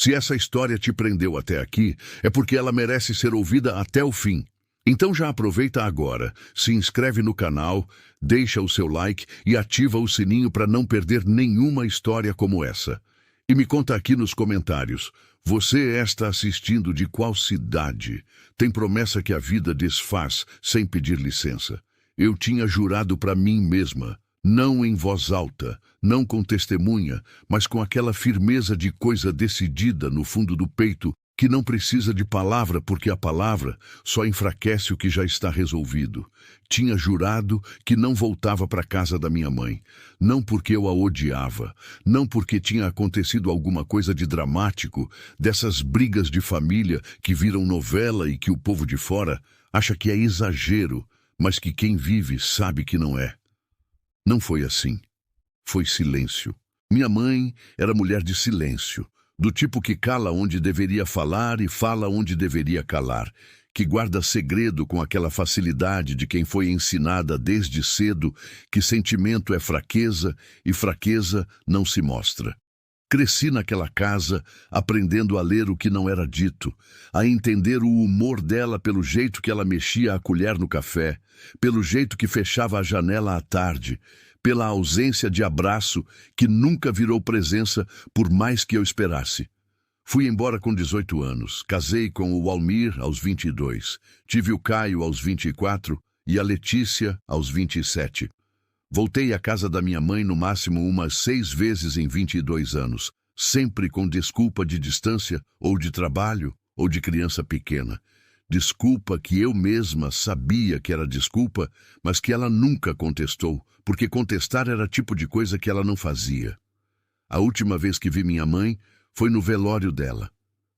Se essa história te prendeu até aqui, é porque ela merece ser ouvida até o fim. Então já aproveita agora, se inscreve no canal, deixa o seu like e ativa o sininho para não perder nenhuma história como essa. E me conta aqui nos comentários, você está assistindo de qual cidade? Tem promessa que a vida desfaz sem pedir licença. Eu tinha jurado para mim mesma, não em voz alta, não com testemunha, mas com aquela firmeza de coisa decidida no fundo do peito, que não precisa de palavra porque a palavra só enfraquece o que já está resolvido. Tinha jurado que não voltava para a casa da minha mãe, não porque eu a odiava, não porque tinha acontecido alguma coisa de dramático, dessas brigas de família que viram novela e que o povo de fora acha que é exagero, mas que quem vive sabe que não é. Não foi assim. Foi silêncio. Minha mãe era mulher de silêncio, do tipo que cala onde deveria falar e fala onde deveria calar, que guarda segredo com aquela facilidade de quem foi ensinada desde cedo que sentimento é fraqueza e fraqueza não se mostra. Cresci naquela casa, aprendendo a ler o que não era dito, a entender o humor dela pelo jeito que ela mexia a colher no café, pelo jeito que fechava a janela à tarde, pela ausência de abraço que nunca virou presença por mais que eu esperasse. Fui embora com 18 anos, casei com o Walmir aos 22, tive o Caio aos 24 e a Letícia aos 27. Voltei à casa da minha mãe no máximo umas 6 vezes em 22 anos, sempre com desculpa de distância, ou de trabalho, ou de criança pequena. Desculpa que eu mesma sabia que era desculpa, mas que ela nunca contestou, porque contestar era tipo de coisa que ela não fazia. A última vez que vi minha mãe foi no velório dela,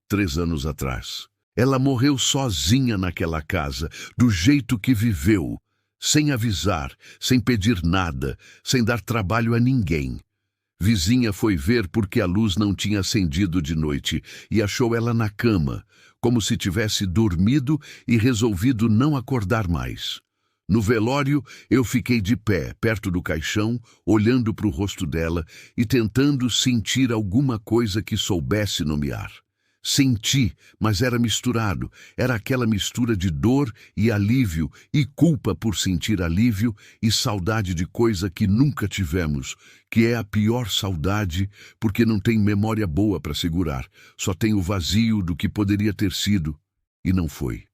3 anos atrás. Ela morreu sozinha naquela casa, do jeito que viveu, sem avisar, sem pedir nada, sem dar trabalho a ninguém. Vizinha foi ver porque a luz não tinha acendido de noite e achou ela na cama, como se tivesse dormido e resolvido não acordar mais. No velório, eu fiquei de pé, perto do caixão, olhando para o rosto dela e tentando sentir alguma coisa que soubesse nomear. Senti, mas era misturado. Era aquela mistura de dor e alívio, e culpa por sentir alívio, e saudade de coisa que nunca tivemos, que é a pior saudade, porque não tem memória boa para segurar. Só tem o vazio do que poderia ter sido, e não foi.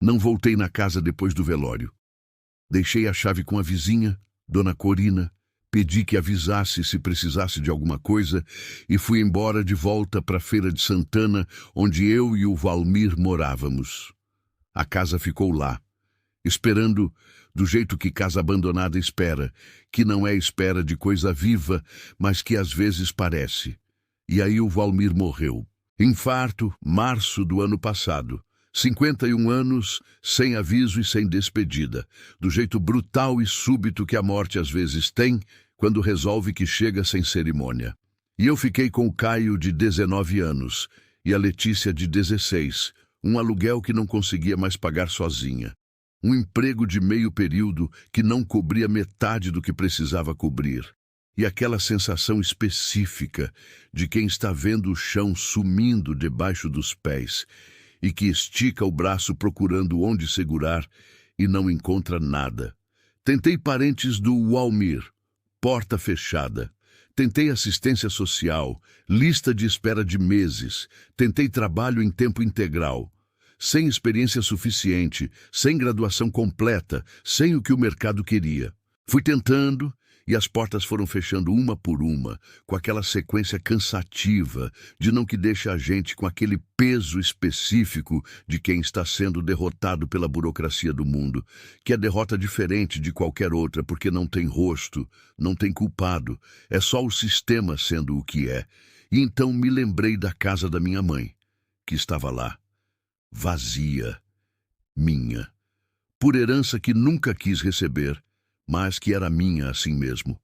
Não voltei na casa depois do velório. Deixei a chave com a vizinha, Dona Corina, pedi que avisasse se precisasse de alguma coisa e fui embora de volta para a Feira de Santana, onde eu e o Walmir morávamos. A casa ficou lá, esperando do jeito que casa abandonada espera, que não é espera de coisa viva, mas que às vezes parece. E aí o Walmir morreu. Infarto, março do ano passado. 51 anos, sem aviso e sem despedida, do jeito brutal e súbito que a morte às vezes tem, quando resolve que chega sem cerimônia. E eu fiquei com o Caio de 19 anos e a Letícia de 16, um aluguel que não conseguia mais pagar sozinha. Um emprego de meio período que não cobria metade do que precisava cobrir. E aquela sensação específica de quem está vendo o chão sumindo debaixo dos pés e que estica o braço procurando onde segurar e não encontra nada. Tentei parentes do Walmir, porta fechada. Tentei assistência social, lista de espera de meses. Tentei trabalho em tempo integral. Sem experiência suficiente, sem graduação completa, sem o que o mercado queria. Fui tentando e as portas foram fechando uma por uma, com aquela sequência cansativa de não que deixa a gente com aquele peso específico de quem está sendo derrotado pela burocracia do mundo, que é derrota diferente de qualquer outra, porque não tem rosto, não tem culpado, é só o sistema sendo o que é. E então me lembrei da casa da minha mãe, que estava lá, vazia, minha, por herança que nunca quis receber, mas que era minha assim mesmo.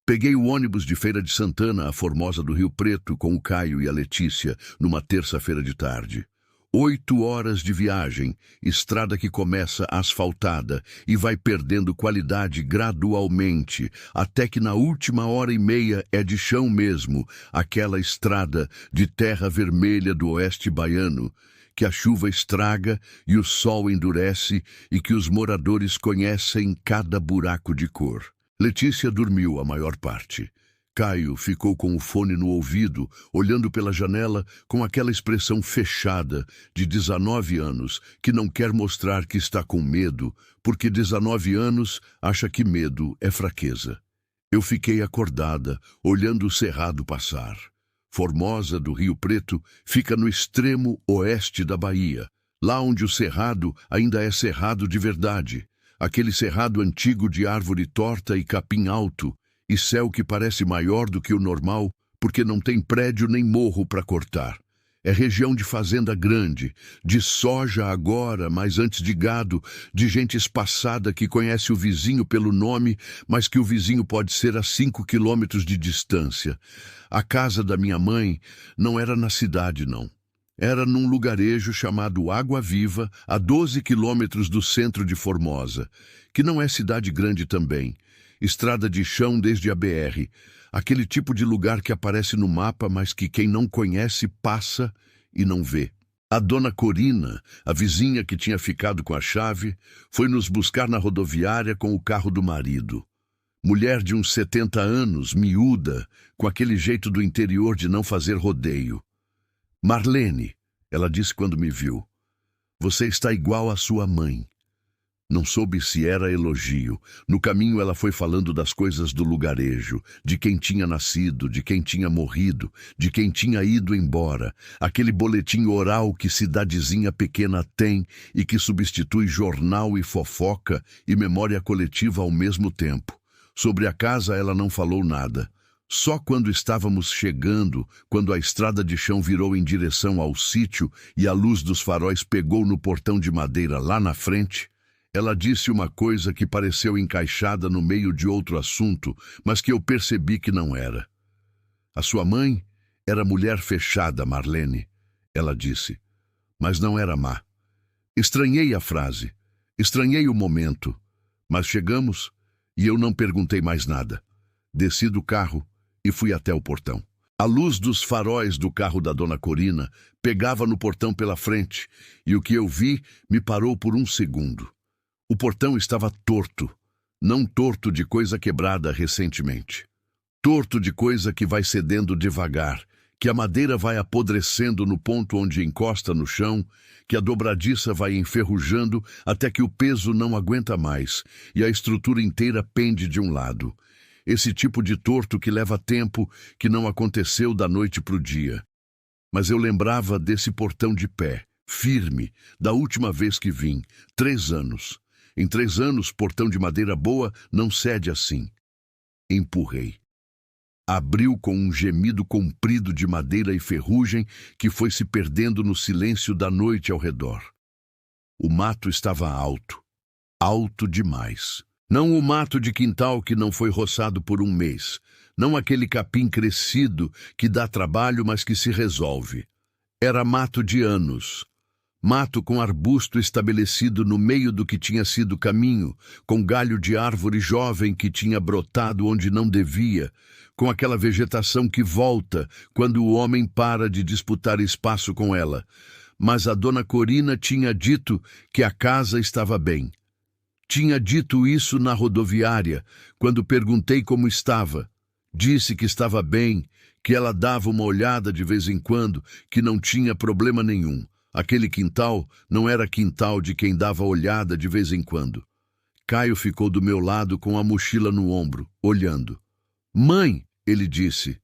Peguei o ônibus de Feira de Santana, a Formosa do Rio Preto, com o Caio e a Letícia, numa terça-feira de tarde. 8 horas de viagem, estrada que começa asfaltada e vai perdendo qualidade gradualmente, até que na última hora e meia é de chão mesmo, aquela estrada de terra vermelha do oeste baiano, que a chuva estraga e o sol endurece e que os moradores conhecem cada buraco de cor. Letícia dormiu a maior parte. Caio ficou com o fone no ouvido, olhando pela janela com aquela expressão fechada de 19 anos, que não quer mostrar que está com medo, porque 19 anos acha que medo é fraqueza. Eu fiquei acordada, olhando o cerrado passar. Formosa, do Rio Preto, fica no extremo oeste da Bahia, lá onde o cerrado ainda é cerrado de verdade. Aquele cerrado antigo de árvore torta e capim alto, e céu que parece maior do que o normal, porque não tem prédio nem morro para cortar. É região de fazenda grande, de soja agora, mas antes de gado, de gente espaçada que conhece o vizinho pelo nome, mas que o vizinho pode ser a 5 quilômetros de distância. A casa da minha mãe não era na cidade, não. Era num lugarejo chamado Água Viva, a 12 quilômetros do centro de Formosa, que não é cidade grande também. Estrada de chão desde a BR, aquele tipo de lugar que aparece no mapa, mas que quem não conhece passa e não vê. A dona Corina, a vizinha que tinha ficado com a chave, foi nos buscar na rodoviária com o carro do marido. Mulher de uns 70 anos, miúda, com aquele jeito do interior de não fazer rodeio. Marlene, ela disse quando me viu, você está igual à sua mãe. Não soube se era elogio. No caminho ela foi falando das coisas do lugarejo, de quem tinha nascido, de quem tinha morrido, de quem tinha ido embora. Aquele boletim oral que cidadezinha pequena tem e que substitui jornal e fofoca e memória coletiva ao mesmo tempo. Sobre a casa ela não falou nada. Só quando estávamos chegando, quando a estrada de chão virou em direção ao sítio e a luz dos faróis pegou no portão de madeira lá na frente, ela disse uma coisa que pareceu encaixada no meio de outro assunto, mas que eu percebi que não era. A sua mãe era mulher fechada, Marlene, ela disse, mas não era má. Estranhei a frase, estranhei o momento, mas chegamos e eu não perguntei mais nada. Desci do carro e fui até o portão. A luz dos faróis do carro da dona Corina pegava no portão pela frente e o que eu vi me parou por um segundo. O portão estava torto, não torto de coisa quebrada recentemente. Torto de coisa que vai cedendo devagar, que a madeira vai apodrecendo no ponto onde encosta no chão, que a dobradiça vai enferrujando até que o peso não aguenta mais e a estrutura inteira pende de um lado. Esse tipo de torto que leva tempo, que não aconteceu da noite para o dia. Mas eu lembrava desse portão de pé, firme, da última vez que vim, 3 anos. Em 3 anos, portão de madeira boa não cede assim. Empurrei. Abriu com um gemido comprido de madeira e ferrugem que foi se perdendo no silêncio da noite ao redor. O mato estava alto. Alto demais. Não o mato de quintal que não foi roçado por um mês. Não aquele capim crescido que dá trabalho, mas que se resolve. Era mato de anos. Mato com arbusto estabelecido no meio do que tinha sido caminho, com galho de árvore jovem que tinha brotado onde não devia, com aquela vegetação que volta quando o homem para de disputar espaço com ela. Mas a dona Corina tinha dito que a casa estava bem. Tinha dito isso na rodoviária, quando perguntei como estava. Disse que estava bem, que ela dava uma olhada de vez em quando, que não tinha problema nenhum. Aquele quintal não era quintal de quem dava olhada de vez em quando. Caio ficou do meu lado com a mochila no ombro, olhando. Mãe, ele disse.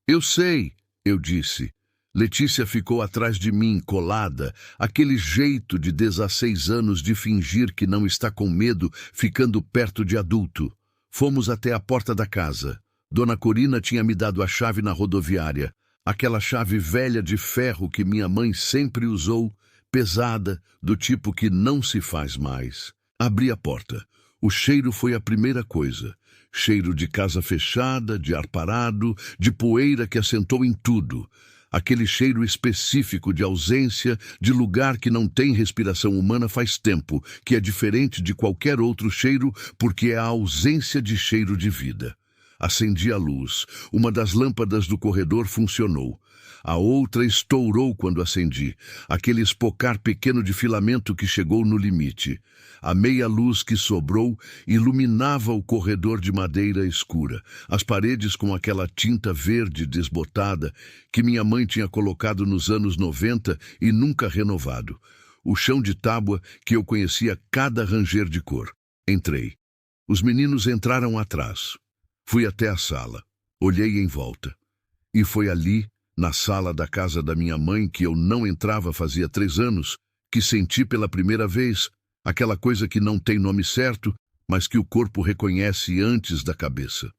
Eu sei, eu disse. Letícia ficou atrás de mim, colada, aquele jeito de 16 anos de fingir que não está com medo, ficando perto de adulto. Fomos até a porta da casa. Dona Corina tinha me dado a chave na rodoviária. Aquela chave velha de ferro que minha mãe sempre usou, pesada, do tipo que não se faz mais. Abri a porta. O cheiro foi a primeira coisa. Cheiro de casa fechada, de ar parado, de poeira que assentou em tudo. Aquele cheiro específico de ausência, de lugar que não tem respiração humana faz tempo, que é diferente de qualquer outro cheiro porque é a ausência de cheiro de vida. Acendi a luz. Uma das lâmpadas do corredor funcionou. A outra estourou quando acendi, aquele espocar pequeno de filamento que chegou no limite. A meia luz que sobrou iluminava o corredor de madeira escura, as paredes com aquela tinta verde desbotada que minha mãe tinha colocado nos anos 90 e nunca renovado. O chão de tábua que eu conhecia cada ranger de cor. Entrei. Os meninos entraram atrás. Fui até a sala. Olhei em volta. E foi ali, na sala da casa da minha mãe, que eu não entrava fazia 3 anos, que senti pela primeira vez aquela coisa que não tem nome certo, mas que o corpo reconhece antes da cabeça.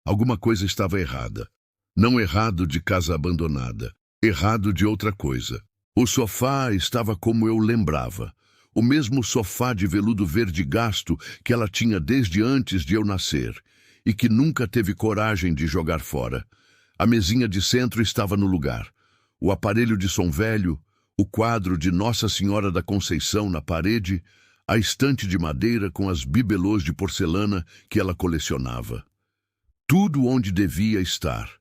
Alguma coisa estava errada. Não errado de casa abandonada, errado de outra coisa. O sofá estava como eu lembrava. O mesmo sofá de veludo verde gasto que ela tinha desde antes de eu nascer e que nunca teve coragem de jogar fora. A mesinha de centro estava no lugar. O aparelho de som velho, o quadro de Nossa Senhora da Conceição na parede, a estante de madeira com as bibelôs de porcelana que ela colecionava. Tudo onde devia estar,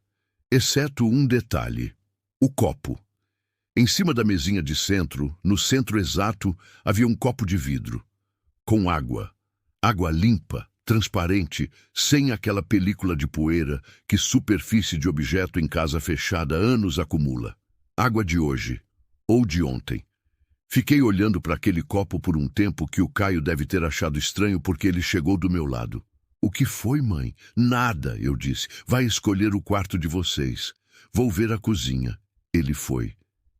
exceto um detalhe: o copo. Em cima da mesinha de centro, no centro exato, havia um copo de vidro, com água. Água limpa, transparente, sem aquela película de poeira que superfície de objeto em casa fechada há anos acumula. Água de hoje, ou de ontem. Fiquei olhando para aquele copo por um tempo que o Caio deve ter achado estranho porque ele chegou do meu lado. "O que foi, mãe?" "Nada", eu disse. "Vai escolher o quarto de vocês. Vou ver a cozinha." Ele foi.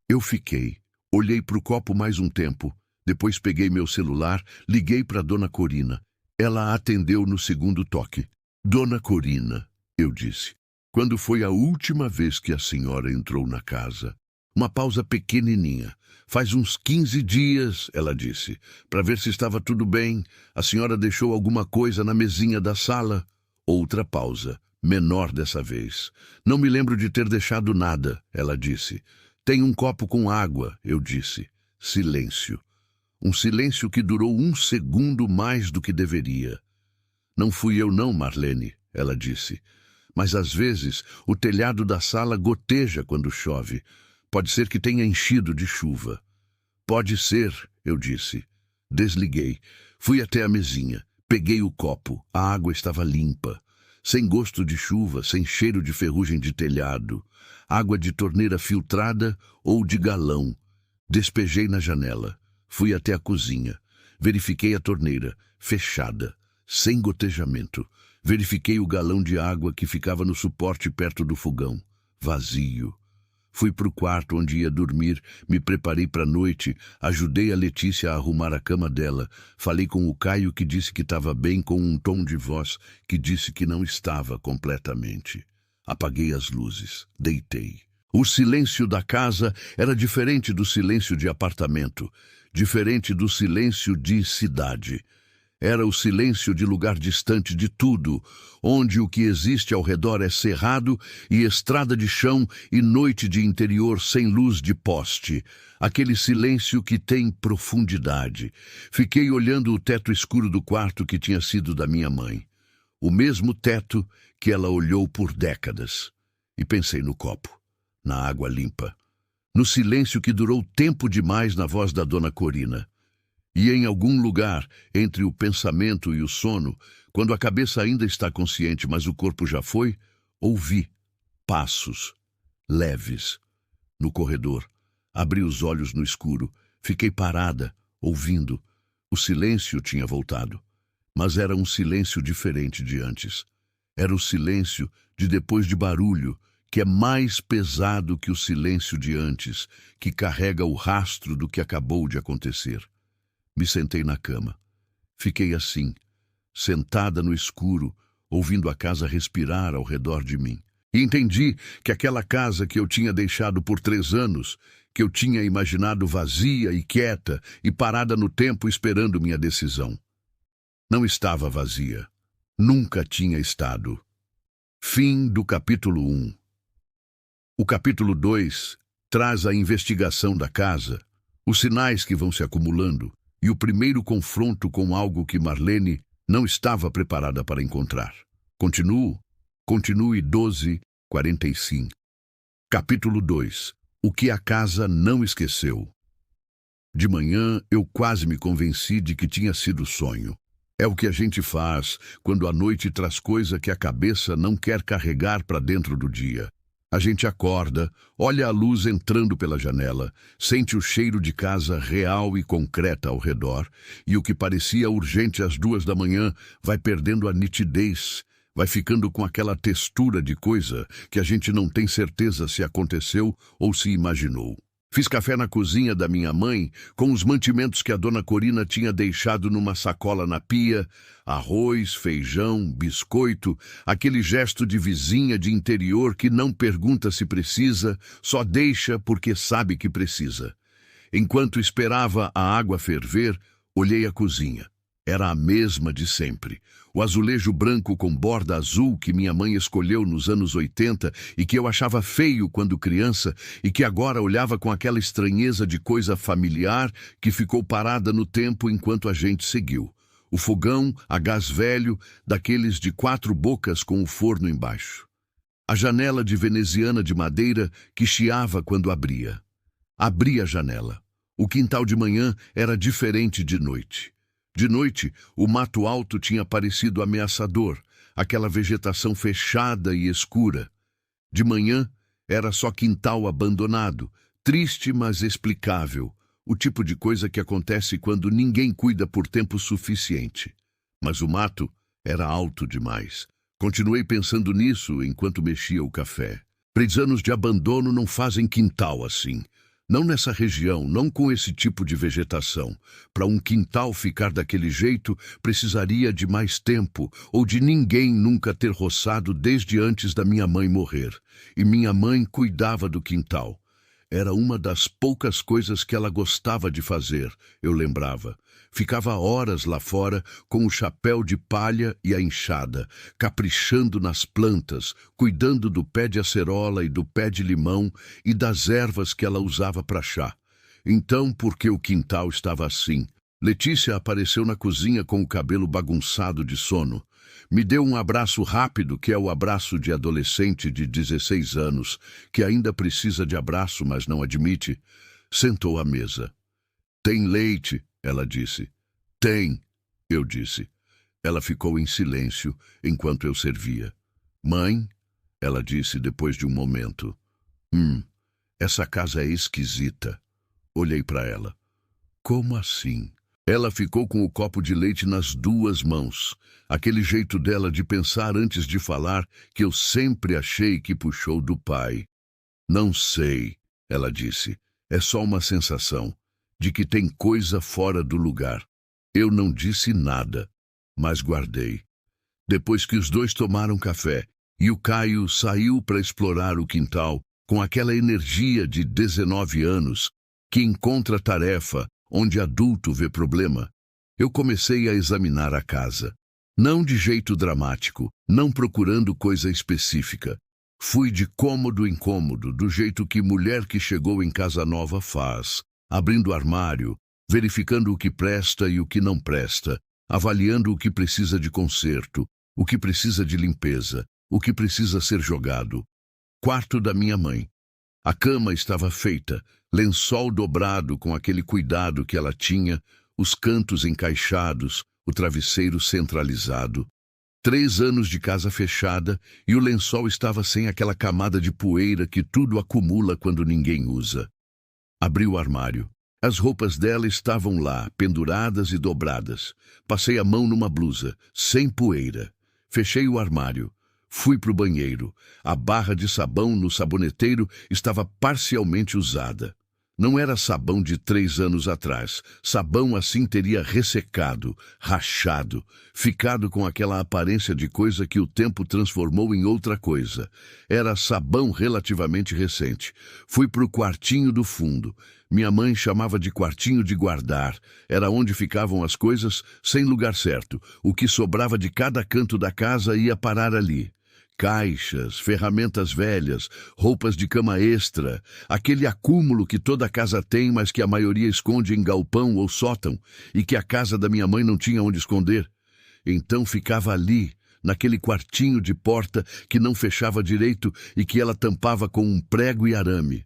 Eu fiquei. Olhei para o copo mais um tempo. Depois peguei meu celular, liguei para Dona Corina. Ela atendeu no segundo toque. "Dona Corina", eu disse. "Quando foi a última vez que a senhora entrou na casa?" Uma pausa pequenininha. "Faz uns 15 dias", ela disse. "Para ver se estava tudo bem. A senhora deixou alguma coisa na mesinha da sala?" Outra pausa, menor dessa vez. "Não me lembro de ter deixado nada", ela disse. "Tem um copo com água", eu disse. Silêncio. Um silêncio que durou 1 segundo mais do que deveria. "Não fui eu não, Marlene", ela disse. "Mas às vezes o telhado da sala goteja quando chove. Pode ser que tenha enchido de chuva." "Pode ser", eu disse. Desliguei. Fui até a mesinha. Peguei o copo. A água estava limpa. Sem gosto de chuva, sem cheiro de ferrugem de telhado. Água de torneira filtrada ou de galão. Despejei na janela. Fui até a cozinha. Verifiquei a torneira, fechada, sem gotejamento. Verifiquei o galão de água que ficava no suporte perto do fogão, vazio. Fui para o quarto onde ia dormir, me preparei para a noite, ajudei a Letícia a arrumar a cama dela. Falei com o Caio, que disse que estava bem, com um tom de voz que disse que não estava completamente. Apaguei as luzes, deitei. O silêncio da casa era diferente do silêncio de apartamento, diferente do silêncio de cidade. Era o silêncio de lugar distante de tudo, onde o que existe ao redor é cerrado e estrada de chão e noite de interior sem luz de poste. Aquele silêncio que tem profundidade. Fiquei olhando o teto escuro do quarto que tinha sido da minha mãe. O mesmo teto que ela olhou por décadas. E pensei no copo, na água limpa, no silêncio que durou tempo demais na voz da Dona Corina. E em algum lugar, entre o pensamento e o sono, quando a cabeça ainda está consciente, mas o corpo já foi, ouvi passos, leves, no corredor. Abri os olhos no escuro, fiquei parada, ouvindo. O silêncio tinha voltado, mas era um silêncio diferente de antes. Era o silêncio de depois de barulho, que é mais pesado que o silêncio de antes, que carrega o rastro do que acabou de acontecer. Me sentei na cama. Fiquei assim, sentada no escuro, ouvindo a casa respirar ao redor de mim. E entendi que aquela casa que eu tinha deixado por 3 anos, que eu tinha imaginado vazia e quieta e parada no tempo esperando minha decisão, não estava vazia. Nunca tinha estado. Fim do capítulo 1. O capítulo 2 traz a investigação da casa, os sinais que vão se acumulando e o primeiro confronto com algo que Marlene não estava preparada para encontrar. Continue 12:45. Capítulo 2. O que a casa não esqueceu. De manhã, eu quase me convenci de que tinha sido sonho. É o que a gente faz quando a noite traz coisa que a cabeça não quer carregar para dentro do dia. A gente acorda, olha a luz entrando pela janela, sente o cheiro de casa real e concreta ao redor, e o que parecia urgente às 2 da manhã vai perdendo a nitidez, vai ficando com aquela textura de coisa que a gente não tem certeza se aconteceu ou se imaginou. Fiz café na cozinha da minha mãe com os mantimentos que a dona Corina tinha deixado numa sacola na pia, arroz, feijão, biscoito, aquele gesto de vizinha de interior que não pergunta se precisa, só deixa porque sabe que precisa. Enquanto esperava a água ferver, olhei a cozinha. Era a mesma de sempre. O azulejo branco com borda azul que minha mãe escolheu nos anos 80 e que eu achava feio quando criança e que agora olhava com aquela estranheza de coisa familiar que ficou parada no tempo enquanto a gente seguiu. O fogão a gás velho, daqueles de 4 bocas com o forno embaixo. A janela de veneziana de madeira que chiava quando abria. Abri a janela. O quintal de manhã era diferente de noite. De noite, o mato alto tinha parecido ameaçador, aquela vegetação fechada e escura. De manhã, era só quintal abandonado, triste mas explicável, o tipo de coisa que acontece quando ninguém cuida por tempo suficiente. Mas o mato era alto demais. Continuei pensando nisso enquanto mexia o café. 3 anos de abandono não fazem quintal assim. Não nessa região, não com esse tipo de vegetação. Para um quintal ficar daquele jeito, precisaria de mais tempo, ou de ninguém nunca ter roçado desde antes da minha mãe morrer. E minha mãe cuidava do quintal. Era uma das poucas coisas que ela gostava de fazer, eu lembrava. Ficava horas lá fora com o chapéu de palha e a enxada, caprichando nas plantas, cuidando do pé de acerola e do pé de limão e das ervas que ela usava para chá. Então, porque o quintal estava assim? Letícia apareceu na cozinha com o cabelo bagunçado de sono. Me deu um abraço rápido, que é o abraço de adolescente de 16 anos, que ainda precisa de abraço, mas não admite. Sentou à mesa. "Tem leite?" ela disse. "Tem", eu disse. Ela ficou em silêncio enquanto eu servia. "Mãe?" ela disse depois de um momento. Essa casa é esquisita." Olhei para ela. "Como assim?" Ela ficou com o copo de leite nas 2 mãos. Aquele jeito dela de pensar antes de falar que eu sempre achei que puxou do pai. "Não sei", ela disse. "É só uma sensação de que tem coisa fora do lugar." Eu não disse nada, mas guardei. Depois que os 2 tomaram café e o Caio saiu para explorar o quintal com aquela energia de 19 anos que encontra tarefa onde adulto vê problema, eu comecei a examinar a casa. Não de jeito dramático, não procurando coisa específica. Fui de cômodo em cômodo, do jeito que mulher que chegou em casa nova faz, abrindo o armário, verificando o que presta e o que não presta, avaliando o que precisa de conserto, o que precisa de limpeza, o que precisa ser jogado. Quarto da minha mãe. A cama estava feita, lençol dobrado com aquele cuidado que ela tinha, os cantos encaixados, o travesseiro centralizado. 3 anos de casa fechada e o lençol estava sem aquela camada de poeira que tudo acumula quando ninguém usa. Abri o armário. As roupas dela estavam lá, penduradas e dobradas. Passei a mão numa blusa, sem poeira. Fechei o armário. Fui para o banheiro. A barra de sabão no saboneteiro estava parcialmente usada. Não era sabão de 3 anos atrás. Sabão assim teria ressecado, rachado, ficado com aquela aparência de coisa que o tempo transformou em outra coisa. Era sabão relativamente recente. Fui para o quartinho do fundo. Minha mãe chamava de quartinho de guardar. Era onde ficavam as coisas sem lugar certo. O que sobrava de cada canto da casa ia parar ali. Caixas, ferramentas velhas, roupas de cama extra, aquele acúmulo que toda casa tem, mas que a maioria esconde em galpão ou sótão, e que a casa da minha mãe não tinha onde esconder. Então ficava ali, naquele quartinho de porta que não fechava direito e que ela tampava com um prego e arame.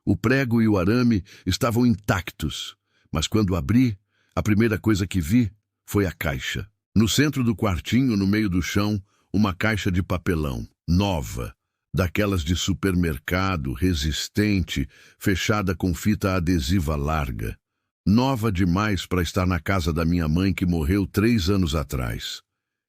O prego e o arame estavam intactos, mas quando abri, a primeira coisa que vi foi a caixa. No centro do quartinho, no meio do chão, uma caixa de papelão, nova, daquelas de supermercado, resistente, fechada com fita adesiva larga. Nova demais para estar na casa da minha mãe que morreu 3 anos atrás.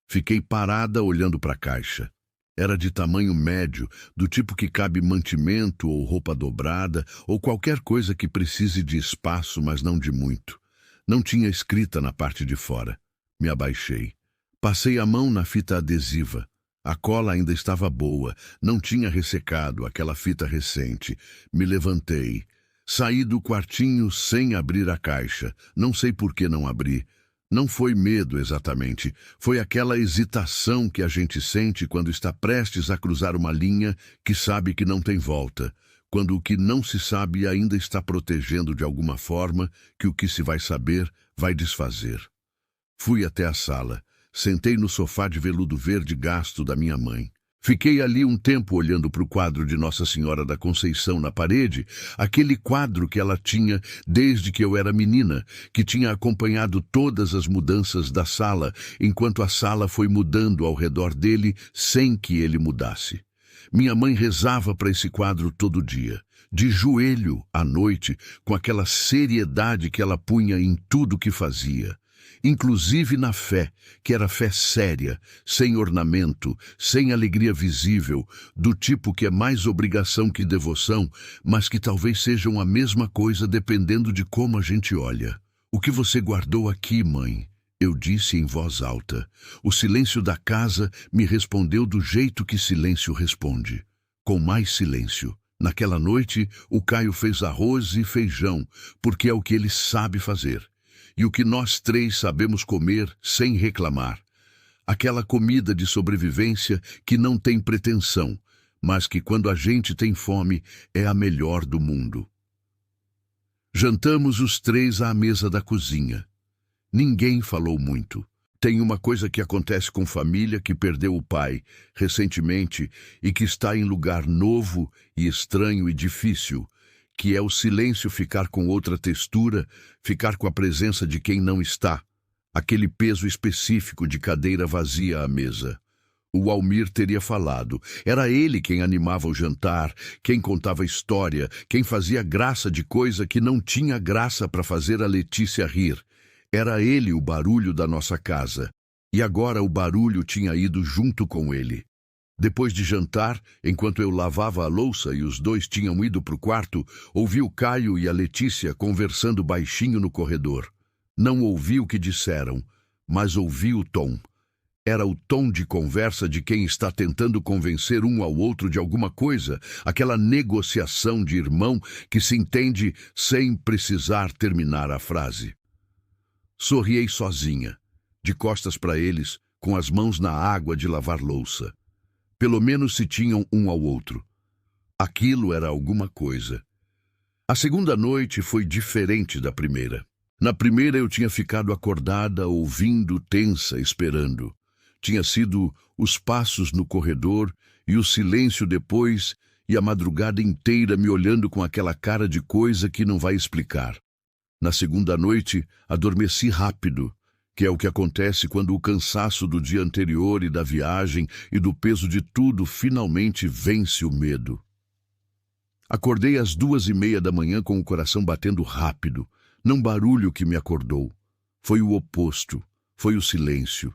Fiquei parada olhando para a caixa. Era de tamanho médio, do tipo que cabe mantimento ou roupa dobrada, ou qualquer coisa que precise de espaço, mas não de muito. Não tinha escrita na parte de fora. Me abaixei. Passei a mão na fita adesiva. A cola ainda estava boa, não tinha ressecado aquela fita recente. Me levantei. Saí do quartinho sem abrir a caixa. Não sei por que não abri. Não foi medo exatamente. Foi aquela hesitação que a gente sente quando está prestes a cruzar uma linha que sabe que não tem volta. Quando o que não se sabe ainda está protegendo de alguma forma que o que se vai saber vai desfazer. Fui até a sala. Sentei no sofá de veludo verde gasto da minha mãe. Fiquei ali um tempo olhando para o quadro de Nossa Senhora da Conceição na parede, aquele quadro que ela tinha desde que eu era menina, que tinha acompanhado todas as mudanças da sala, enquanto a sala foi mudando ao redor dele sem que ele mudasse. Minha mãe rezava para esse quadro todo dia, de joelho à noite, com aquela seriedade que ela punha em tudo que fazia. Inclusive na fé, que era fé séria, sem ornamento, sem alegria visível, do tipo que é mais obrigação que devoção, mas que talvez sejam a mesma coisa dependendo de como a gente olha. O que você guardou aqui, mãe? Eu disse em voz alta. O silêncio da casa me respondeu do jeito que silêncio responde, com mais silêncio. Naquela noite, o Caio fez arroz e feijão, porque é o que ele sabe fazer. E o que nós 3 sabemos comer sem reclamar. Aquela comida de sobrevivência que não tem pretensão, mas que quando a gente tem fome é a melhor do mundo. Jantamos os 3 à mesa da cozinha. Ninguém falou muito. Tem uma coisa que acontece com família que perdeu o pai recentemente e que está em lugar novo e estranho e difícil, que é o silêncio ficar com outra textura, ficar com a presença de quem não está, aquele peso específico de cadeira vazia à mesa. O Almir teria falado. Era ele quem animava o jantar, quem contava história, quem fazia graça de coisa que não tinha graça para fazer a Letícia rir. Era ele o barulho da nossa casa. E agora o barulho tinha ido junto com ele. Depois de jantar, enquanto eu lavava a louça e os 2 tinham ido para o quarto, ouvi o Caio e a Letícia conversando baixinho no corredor. Não ouvi o que disseram, mas ouvi o tom. Era o tom de conversa de quem está tentando convencer um ao outro de alguma coisa, aquela negociação de irmão que se entende sem precisar terminar a frase. Sorriei sozinha, de costas para eles, com as mãos na água de lavar louça. Pelo menos se tinham um ao outro. Aquilo era alguma coisa. A segunda noite foi diferente da primeira. Na primeira eu tinha ficado acordada, ouvindo, tensa, esperando. Tinha sido os passos no corredor e o silêncio depois e a madrugada inteira me olhando com aquela cara de coisa que não vai explicar. Na segunda noite, adormeci rápido, que é o que acontece quando o cansaço do dia anterior e da viagem e do peso de tudo finalmente vence o medo. Acordei às 2:30 da manhã com o coração batendo rápido. Não barulho que me acordou. Foi o oposto. Foi o silêncio.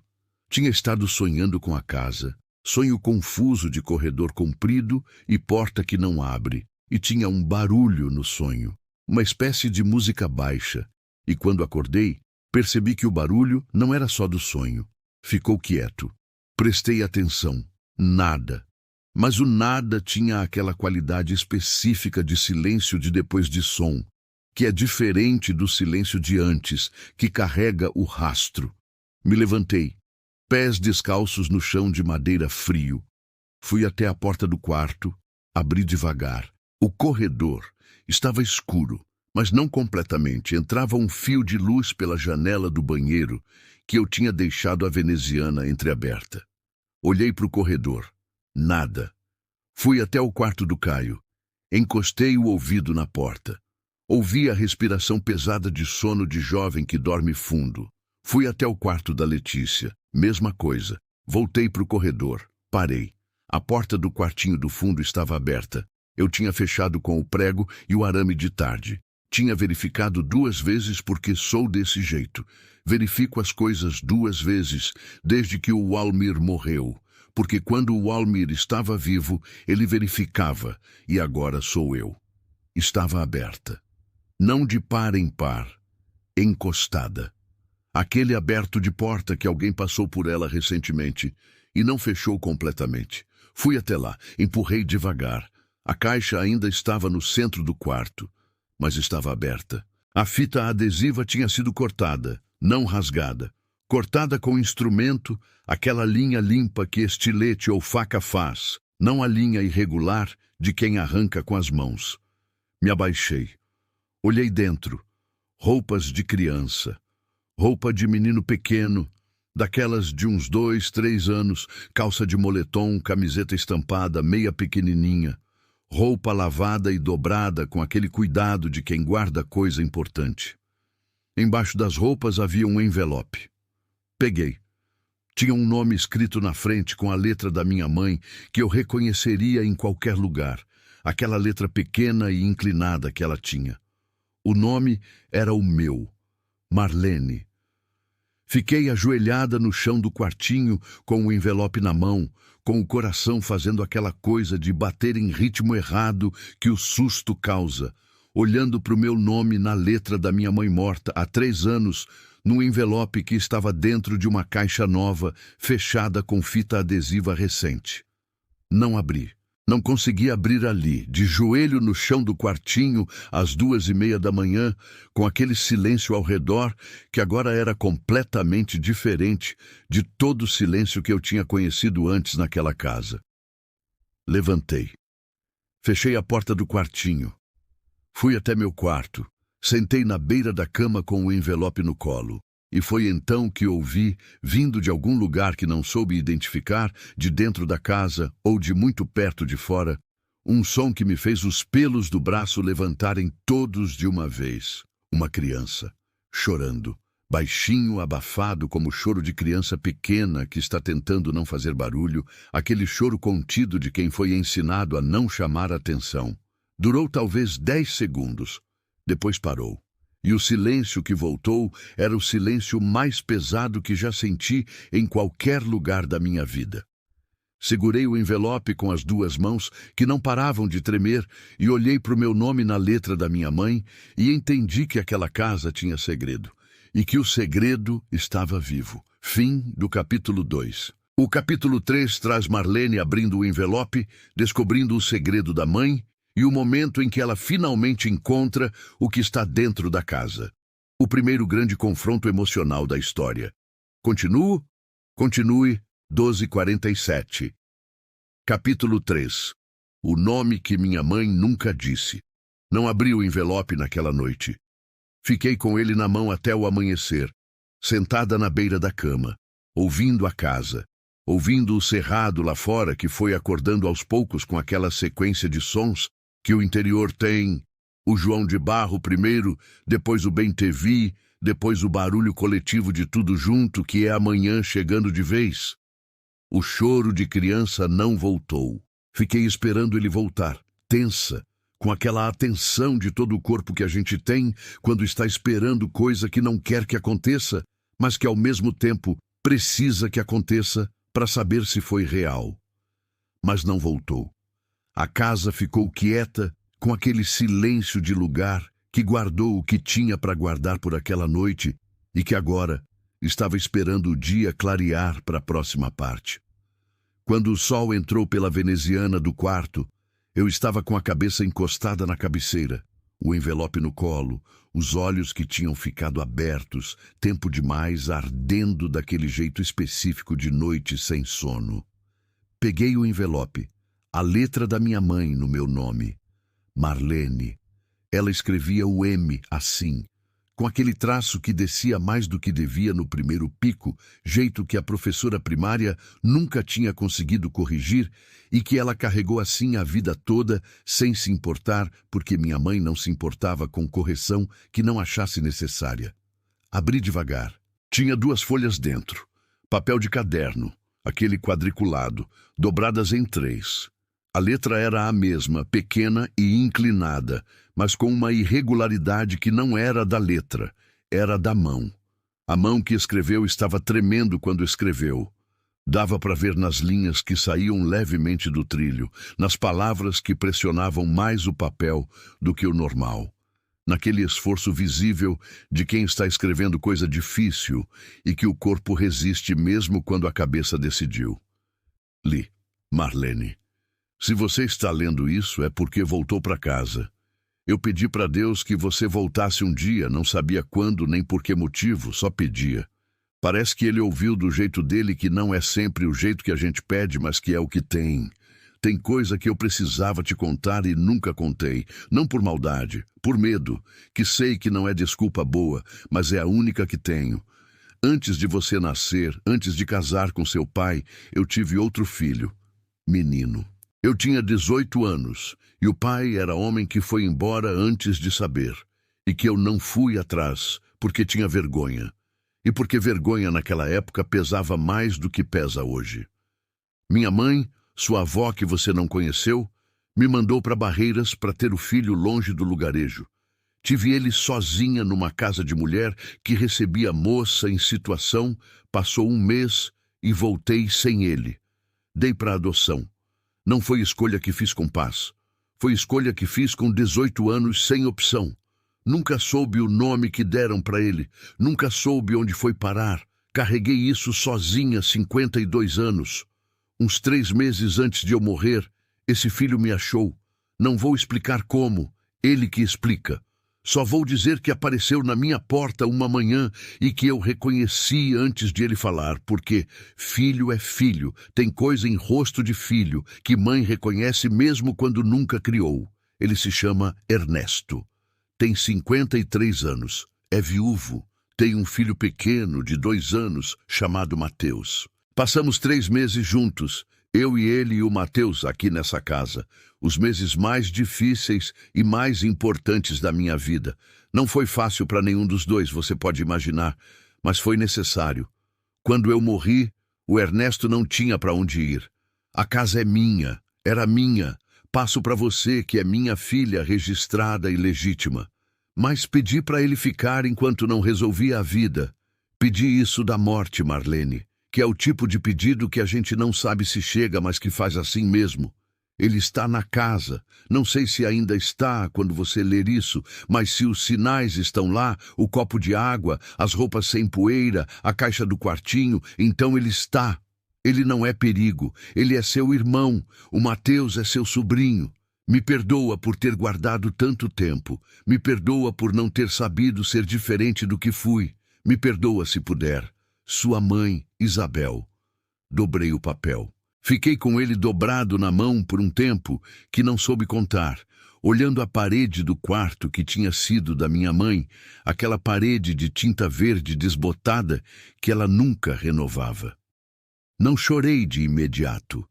Tinha estado sonhando com a casa. Sonho confuso de corredor comprido e porta que não abre. E tinha um barulho no sonho. Uma espécie de música baixa. E quando acordei, percebi que o barulho não era só do sonho. Ficou quieto. Prestei atenção. Nada. Mas o nada tinha aquela qualidade específica de silêncio de depois de som, que é diferente do silêncio de antes, que carrega o rastro. Me levantei, pés descalços no chão de madeira frio. Fui até a porta do quarto, abri devagar. O corredor estava escuro, mas não completamente. Entrava um fio de luz pela janela do banheiro que eu tinha deixado a veneziana entreaberta. Olhei para o corredor. Nada. Fui até o quarto do Caio. Encostei o ouvido na porta. Ouvi a respiração pesada de sono de jovem que dorme fundo. Fui até o quarto da Letícia. Mesma coisa. Voltei para o corredor. Parei. A porta do quartinho do fundo estava aberta. Eu tinha fechado com o prego e o arame de tarde. Tinha verificado 2 vezes porque sou desse jeito. Verifico as coisas 2 vezes desde que o Walmir morreu. Porque quando o Walmir estava vivo, ele verificava, e agora sou eu. Estava aberta. Não de par em par, encostada. Aquele aberto de porta que alguém passou por ela recentemente e não fechou completamente. Fui até lá, empurrei devagar. A caixa ainda estava no centro do quarto, mas estava aberta. A fita adesiva tinha sido cortada, não rasgada. Cortada com instrumento, aquela linha limpa que estilete ou faca faz, não a linha irregular de quem arranca com as mãos. Me abaixei. Olhei dentro. Roupas de criança. Roupa de menino pequeno, daquelas de uns 2, 3 anos, calça de moletom, camiseta estampada, meia pequenininha. Roupa lavada e dobrada com aquele cuidado de quem guarda coisa importante. Embaixo das roupas havia um envelope. Peguei. Tinha um nome escrito na frente com a letra da minha mãe que eu reconheceria em qualquer lugar. Aquela letra pequena e inclinada que ela tinha. O nome era o meu, Marlene. Fiquei ajoelhada no chão do quartinho com o envelope na mão, com o coração fazendo aquela coisa de bater em ritmo errado que o susto causa, olhando para o meu nome na letra da minha mãe morta há 3 anos, num envelope que estava dentro de uma caixa nova, fechada com fita adesiva recente. Não abri. Não consegui abrir ali, de joelho no chão do quartinho, às 2:30 da manhã, com aquele silêncio ao redor, que agora era completamente diferente de todo o silêncio que eu tinha conhecido antes naquela casa. Levantei. Fechei a porta do quartinho. Fui até meu quarto. Sentei na beira da cama com o envelope no colo. E foi então que ouvi, vindo de algum lugar que não soube identificar, de dentro da casa ou de muito perto de fora, um som que me fez os pelos do braço levantarem todos de uma vez. Uma criança, chorando, baixinho, abafado como choro de criança pequena que está tentando não fazer barulho, aquele choro contido de quem foi ensinado a não chamar atenção. Durou talvez 10 segundos. Depois parou. E o silêncio que voltou era o silêncio mais pesado que já senti em qualquer lugar da minha vida. Segurei o envelope com as 2 mãos, que não paravam de tremer, e olhei para o meu nome na letra da minha mãe e entendi que aquela casa tinha segredo, e que o segredo estava vivo. Fim do capítulo 2. O capítulo 3 traz Marlene abrindo o envelope, descobrindo o segredo da mãe, e o momento em que ela finalmente encontra o que está dentro da casa. O primeiro grande confronto emocional da história. Continuo? Continue. 12:47. Capítulo 3. O nome que minha mãe nunca disse. Não abri o envelope naquela noite. Fiquei com ele na mão até o amanhecer, sentada na beira da cama, ouvindo a casa, ouvindo o cerrado lá fora que foi acordando aos poucos com aquela sequência de sons que o interior tem, o João de Barro primeiro, depois o Bem-te-vi, depois o barulho coletivo de tudo junto, que é amanhã chegando de vez. O choro de criança não voltou. Fiquei esperando ele voltar, tensa, com aquela atenção de todo o corpo que a gente tem quando está esperando coisa que não quer que aconteça, mas que ao mesmo tempo precisa que aconteça para saber se foi real. Mas não voltou. A casa ficou quieta, com aquele silêncio de lugar que guardou o que tinha para guardar por aquela noite e que agora estava esperando o dia clarear para a próxima parte. Quando o sol entrou pela veneziana do quarto, eu estava com a cabeça encostada na cabeceira, o envelope no colo, os olhos que tinham ficado abertos, tempo demais, ardendo daquele jeito específico de noite sem sono. Peguei o envelope, a letra da minha mãe no meu nome, Marlene. Ela escrevia o M assim, com aquele traço que descia mais do que devia no primeiro pico, jeito que a professora primária nunca tinha conseguido corrigir e que ela carregou assim a vida toda, sem se importar, porque minha mãe não se importava com correção que não achasse necessária. Abri devagar. Tinha 2 folhas dentro, papel de caderno, aquele quadriculado, dobradas em 3. A letra era a mesma, pequena e inclinada, mas com uma irregularidade que não era da letra, era da mão. A mão que escreveu estava tremendo quando escreveu. Dava para ver nas linhas que saíam levemente do trilho, nas palavras que pressionavam mais o papel do que o normal. Naquele esforço visível de quem está escrevendo coisa difícil e que o corpo resiste mesmo quando a cabeça decidiu. Li, Marlene. Se você está lendo isso é porque voltou para casa. Eu pedi para Deus que você voltasse um dia, não sabia quando nem por que motivo, só pedia. Parece que ele ouviu do jeito dele que não é sempre o jeito que a gente pede, mas que é o que tem. Tem coisa que eu precisava te contar e nunca contei, não por maldade, por medo, que sei que não é desculpa boa, mas é a única que tenho. Antes de você nascer, antes de casar com seu pai, eu tive outro filho, menino. Eu tinha 18 anos, e o pai era homem que foi embora antes de saber, e que eu não fui atrás, porque tinha vergonha. E porque vergonha naquela época pesava mais do que pesa hoje. Minha mãe, sua avó que você não conheceu, me mandou para Barreiras para ter o filho longe do lugarejo. Tive ele sozinha numa casa de mulher que recebia moça em situação, passou 1 mês e voltei sem ele. Dei para adoção. Não foi escolha que fiz com paz. Foi escolha que fiz com 18 anos sem opção. Nunca soube o nome que deram para ele. Nunca soube onde foi parar. Carreguei isso sozinha 52 anos. Uns 3 meses antes de eu morrer, esse filho me achou. Não vou explicar como, ele que explica. Só vou dizer que apareceu na minha porta uma manhã e que eu reconheci antes de ele falar, porque filho é filho, tem coisa em rosto de filho, que mãe reconhece mesmo quando nunca criou. Ele se chama Ernesto. Tem 53 anos, é viúvo, tem um filho pequeno de 2 anos, chamado Mateus. Passamos 3 meses juntos, eu e ele e o Mateus aqui nessa casa. Os meses mais difíceis e mais importantes da minha vida. Não foi fácil para nenhum dos dois, você pode imaginar, mas foi necessário. Quando eu morri, o Ernesto não tinha para onde ir. A casa é minha, era minha. Passo para você que é minha filha registrada e legítima. Mas pedi para ele ficar enquanto não resolvia a vida. Pedi isso da morte, Marlene, que é o tipo de pedido que a gente não sabe se chega, mas que faz assim mesmo. Ele está na casa. Não sei se ainda está quando você ler isso, mas se os sinais estão lá, o copo de água, as roupas sem poeira, a caixa do quartinho, então ele está. Ele não é perigo. Ele é seu irmão. O Mateus é seu sobrinho. Me perdoa por ter guardado tanto tempo. Me perdoa por não ter sabido ser diferente do que fui. Me perdoa se puder. Sua mãe, Isabel. Dobrei o papel. Fiquei com ele dobrado na mão por um tempo que não soube contar, olhando a parede do quarto que tinha sido da minha mãe, aquela parede de tinta verde desbotada que ela nunca renovava. Não chorei de imediato.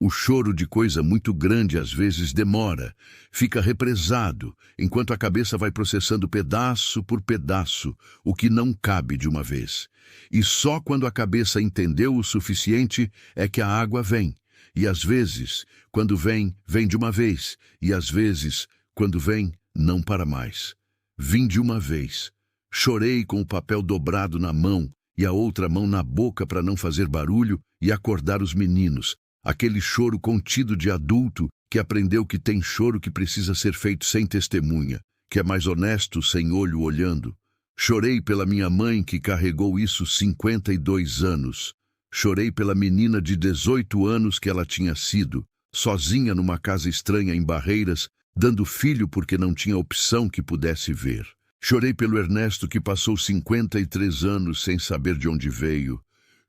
O choro de coisa muito grande às vezes demora, fica represado, enquanto a cabeça vai processando pedaço por pedaço o que não cabe de uma vez. E só quando a cabeça entendeu o suficiente é que a água vem. E às vezes, quando vem, vem de uma vez. E às vezes, quando vem, não para mais. Vim de uma vez. Chorei com o papel dobrado na mão e a outra mão na boca para não fazer barulho e acordar os meninos. Aquele choro contido de adulto que aprendeu que tem choro que precisa ser feito sem testemunha, que é mais honesto sem olho olhando. Chorei pela minha mãe que carregou isso 52 anos. Chorei pela menina de 18 anos que ela tinha sido, sozinha numa casa estranha em Barreiras, dando filho porque não tinha opção que pudesse ver. Chorei pelo Ernesto que passou 53 anos sem saber de onde veio.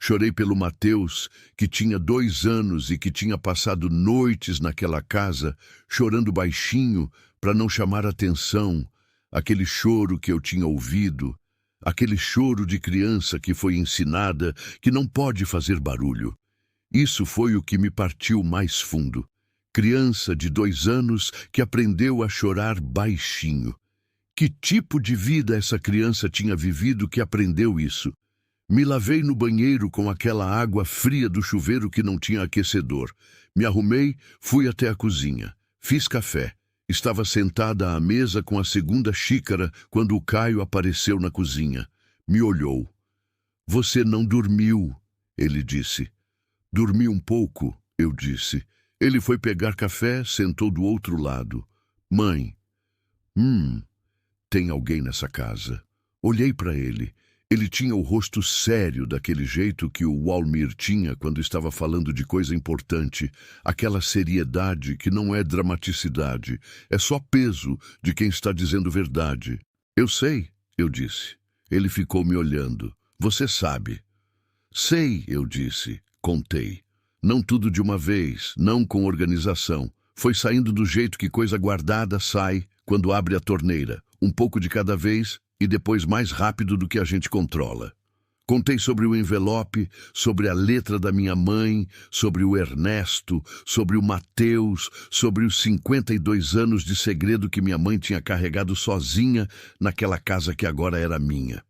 Chorei pelo Mateus, que tinha 2 anos e que tinha passado noites naquela casa, chorando baixinho para não chamar atenção, aquele choro que eu tinha ouvido, aquele choro de criança que foi ensinada que não pode fazer barulho. Isso foi o que me partiu mais fundo. Criança de 2 anos que aprendeu a chorar baixinho. Que tipo de vida essa criança tinha vivido que aprendeu isso? Me lavei no banheiro com aquela água fria do chuveiro que não tinha aquecedor. Me arrumei, fui até a cozinha. Fiz café. Estava sentada à mesa com a 2ª xícara quando o Caio apareceu na cozinha. Me olhou. "Você não dormiu", ele disse. "Dormi um pouco", eu disse. Ele foi pegar café, sentou do outro lado. "Mãe, tem alguém nessa casa." Olhei para ele. Ele tinha o rosto sério daquele jeito que o Walmir tinha quando estava falando de coisa importante. Aquela seriedade que não é dramaticidade, é só peso de quem está dizendo verdade. "Eu sei", eu disse. Ele ficou me olhando. "Você sabe." "Sei", eu disse. Contei. Não tudo de uma vez, não com organização. Foi saindo do jeito que coisa guardada sai quando abre a torneira. Um pouco de cada vez e depois mais rápido do que a gente controla. Contei sobre o envelope, sobre a letra da minha mãe, sobre o Ernesto, sobre o Mateus, sobre os 52 anos de segredo que minha mãe tinha carregado sozinha naquela casa que agora era minha.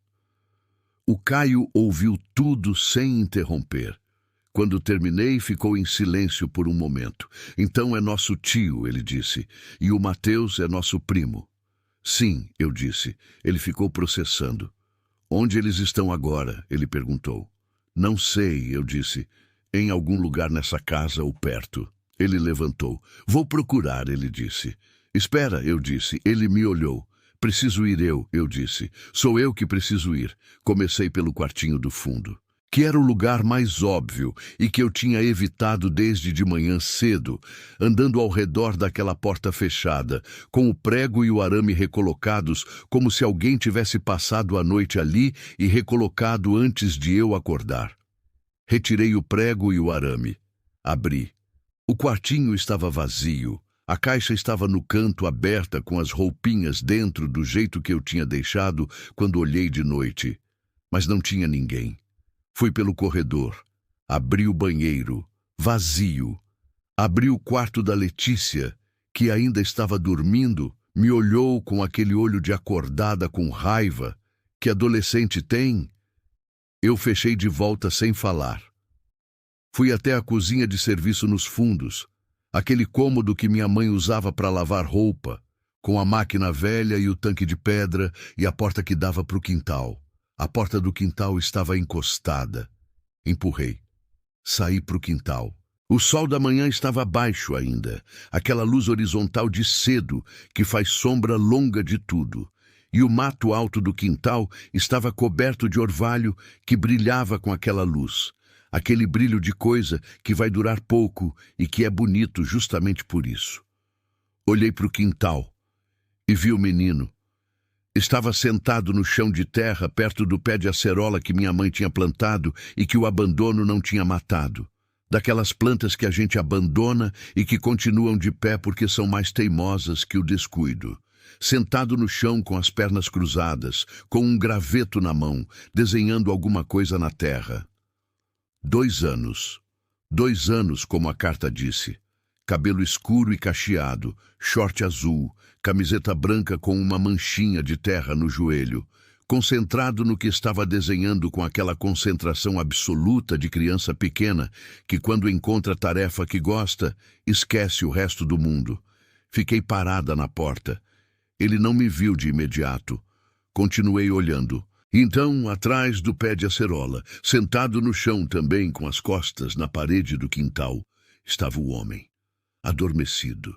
O Caio ouviu tudo sem interromper. Quando terminei, ficou em silêncio por um momento. "Então é nosso tio", ele disse, "e o Mateus é nosso primo." "Sim", eu disse. Ele ficou processando. "Onde eles estão agora?", ele perguntou. "Não sei", eu disse. "Em algum lugar nessa casa ou perto." Ele levantou. "Vou procurar", ele disse. "Espera", eu disse. Ele me olhou. "Preciso ir eu disse. "Sou eu que preciso ir." Comecei pelo quartinho do fundo, que era o lugar mais óbvio e que eu tinha evitado desde de manhã cedo, andando ao redor daquela porta fechada, com o prego e o arame recolocados, como se alguém tivesse passado a noite ali e recolocado antes de eu acordar. Retirei o prego e o arame. Abri. O quartinho estava vazio. A caixa estava no canto, aberta, com as roupinhas dentro do jeito que eu tinha deixado quando olhei de noite. Mas não tinha ninguém. Fui pelo corredor. Abri o banheiro. Vazio. Abri o quarto da Letícia, que ainda estava dormindo, me olhou com aquele olho de acordada com raiva que adolescente tem. Eu fechei de volta sem falar. Fui até a cozinha de serviço nos fundos, aquele cômodo que minha mãe usava para lavar roupa, com a máquina velha e o tanque de pedra e a porta que dava para o quintal. A porta do quintal estava encostada. Empurrei. Saí para o quintal. O sol da manhã estava baixo ainda, aquela luz horizontal de cedo que faz sombra longa de tudo. E o mato alto do quintal estava coberto de orvalho que brilhava com aquela luz. Aquele brilho de coisa que vai durar pouco e que é bonito justamente por isso. Olhei para o quintal e vi o menino. Estava sentado no chão de terra perto do pé de acerola que minha mãe tinha plantado e que o abandono não tinha matado. Daquelas plantas que a gente abandona e que continuam de pé porque são mais teimosas que o descuido. Sentado no chão com as pernas cruzadas, com um graveto na mão, desenhando alguma coisa na terra. 2 anos. 2 anos, como a carta disse. Cabelo escuro e cacheado, short azul, camiseta branca com uma manchinha de terra no joelho, concentrado no que estava desenhando com aquela concentração absoluta de criança pequena que, quando encontra a tarefa que gosta, esquece o resto do mundo. Fiquei parada na porta. Ele não me viu de imediato. Continuei olhando. Então, atrás do pé de acerola, sentado no chão também com as costas na parede do quintal, estava o homem, adormecido.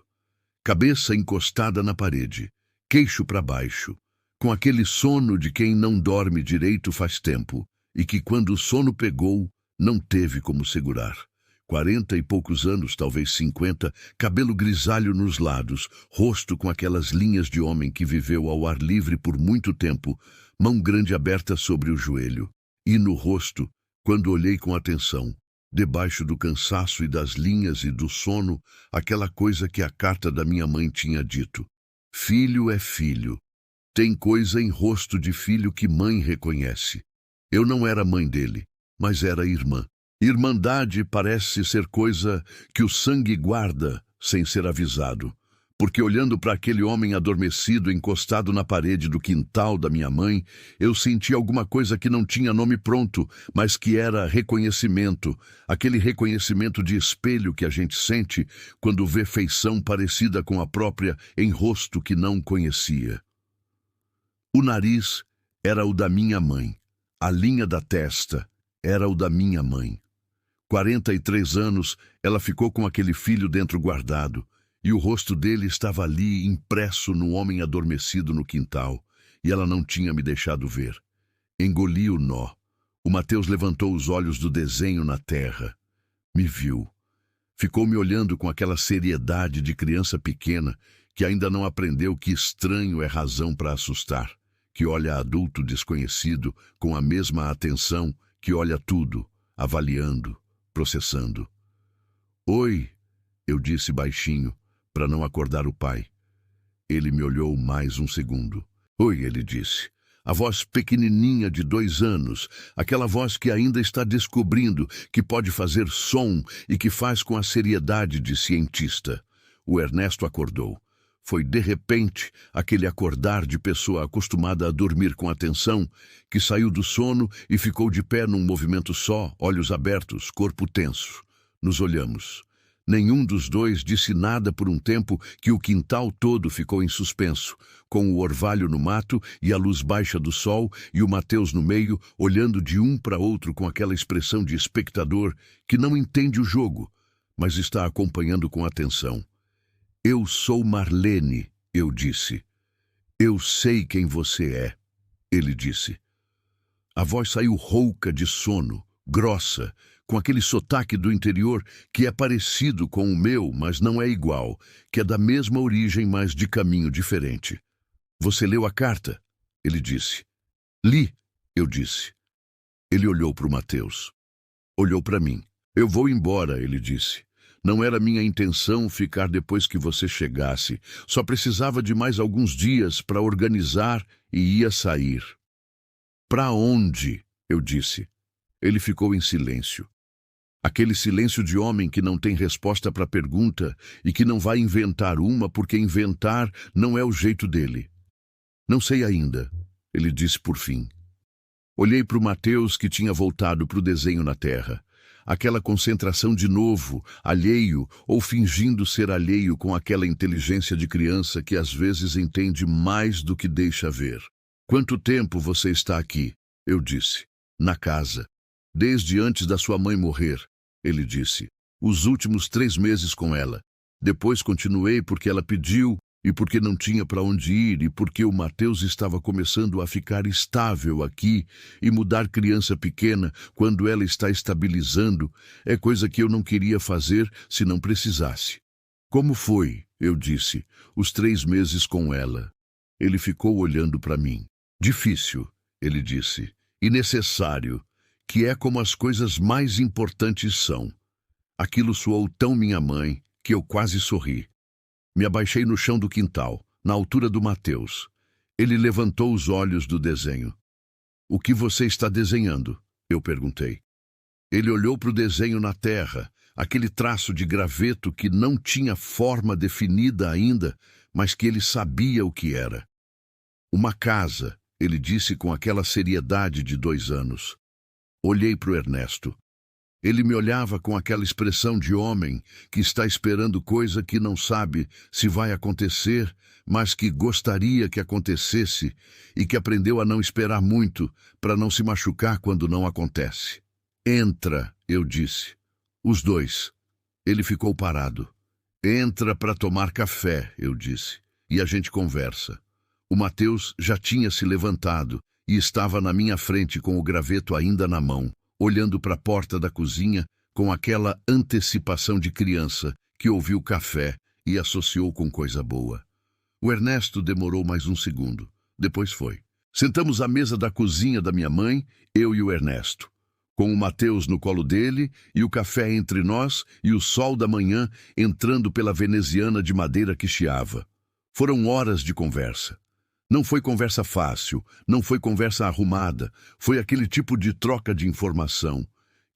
Cabeça encostada na parede, queixo para baixo, com aquele sono de quem não dorme direito faz tempo e que, quando o sono pegou, não teve como segurar. 40 e poucos anos, talvez 50, cabelo grisalho nos lados, rosto com aquelas linhas de homem que viveu ao ar livre por muito tempo, mão grande aberta sobre o joelho, e no rosto, Quando olhei com atenção, debaixo do cansaço e das linhas e do sono, aquela coisa que a carta da minha mãe tinha dito. Filho é filho. Tem coisa em rosto de filho que mãe reconhece. Eu não era mãe dele, mas era irmã. Irmandade parece ser coisa que o sangue guarda sem ser avisado. Porque olhando para aquele homem adormecido encostado na parede do quintal da minha mãe, eu senti alguma coisa que não tinha nome pronto, mas que era reconhecimento, aquele reconhecimento de espelho que a gente sente quando vê feição parecida com a própria em rosto que não conhecia. O nariz era o da minha mãe, a linha da testa era o da minha mãe. 43 anos, ela ficou com aquele filho dentro guardado, e o rosto dele estava ali impresso no homem adormecido no quintal, e ela não tinha me deixado ver. Engoli o nó. O Mateus levantou os olhos do desenho na terra. Me viu. Ficou me olhando com aquela seriedade de criança pequena que ainda não aprendeu que estranho é razão para assustar, que olha adulto desconhecido com a mesma atenção que olha tudo, avaliando, processando. Oi, eu disse baixinho, para não acordar o pai. Ele me olhou mais um segundo. Oi, ele disse. A voz pequenininha de 2 anos, aquela voz que ainda está descobrindo, que pode fazer som e que faz com a seriedade de cientista. O Ernesto acordou. Foi de repente aquele acordar de pessoa acostumada a dormir com atenção, que saiu do sono e ficou de pé num movimento só, olhos abertos, corpo tenso. Nos olhamos. Nenhum dos dois disse nada por um tempo que o quintal todo ficou em suspenso, com o orvalho no mato e a luz baixa do sol e o Mateus no meio, olhando de um para outro com aquela expressão de espectador que não entende o jogo, mas está acompanhando com atenção. Eu sou Marlene, eu disse. Eu sei quem você é, ele disse. A voz saiu rouca de sono, grossa, com aquele sotaque do interior que é parecido com o meu, mas não é igual, que é da mesma origem, mas de caminho diferente. Você leu a carta? Ele disse. Li, eu disse. Ele olhou para o Mateus. Olhou para mim. Eu vou embora, ele disse. Não era minha intenção ficar depois que você chegasse. Só precisava de mais alguns dias para organizar e ia sair. Para onde? Eu disse. Ele ficou em silêncio. Aquele silêncio de homem que não tem resposta para a pergunta e que não vai inventar uma porque inventar não é o jeito dele. Não sei ainda, ele disse por fim. Olhei para o Mateus que tinha voltado para o desenho na terra. Aquela concentração de novo, alheio ou fingindo ser alheio com aquela inteligência de criança que às vezes entende mais do que deixa ver. Quanto tempo você está aqui? Eu disse. Na casa. Desde antes da sua mãe morrer, ele disse. Os últimos 3 meses com ela. Depois continuei porque ela pediu e porque não tinha para onde ir e porque o Mateus estava começando a ficar estável aqui e mudar criança pequena quando ela está estabilizando é coisa que eu não queria fazer se não precisasse. Como foi, eu disse, os 3 meses com ela? Ele ficou olhando para mim. Difícil, ele disse, e necessário, que é como as coisas mais importantes são. Aquilo soou tão minha mãe que eu quase sorri. Me abaixei no chão do quintal, na altura do Mateus. Ele levantou os olhos do desenho. O que você está desenhando? Eu perguntei. Ele olhou para o desenho na terra, aquele traço de graveto que não tinha forma definida ainda, mas que ele sabia o que era. Uma casa, ele disse com aquela seriedade de 2 anos. Olhei para o Ernesto. Ele me olhava com aquela expressão de homem que está esperando coisa que não sabe se vai acontecer, mas que gostaria que acontecesse e que aprendeu a não esperar muito para não se machucar quando não acontece. Entra, eu disse. Os 2. Ele ficou parado. Entra para tomar café, eu disse, e a gente conversa. O Mateus já tinha se levantado e estava na minha frente com o graveto ainda na mão, olhando para a porta da cozinha com aquela antecipação de criança que ouviu café e associou com coisa boa. O Ernesto demorou mais um segundo. Depois foi. Sentamos à mesa da cozinha da minha mãe, eu e o Ernesto. com o Mateus no colo dele e o café entre nós e o sol da manhã entrando pela veneziana de madeira que chiava. Foram horas de conversa. Não foi conversa fácil, não foi conversa arrumada, foi aquele tipo de troca de informação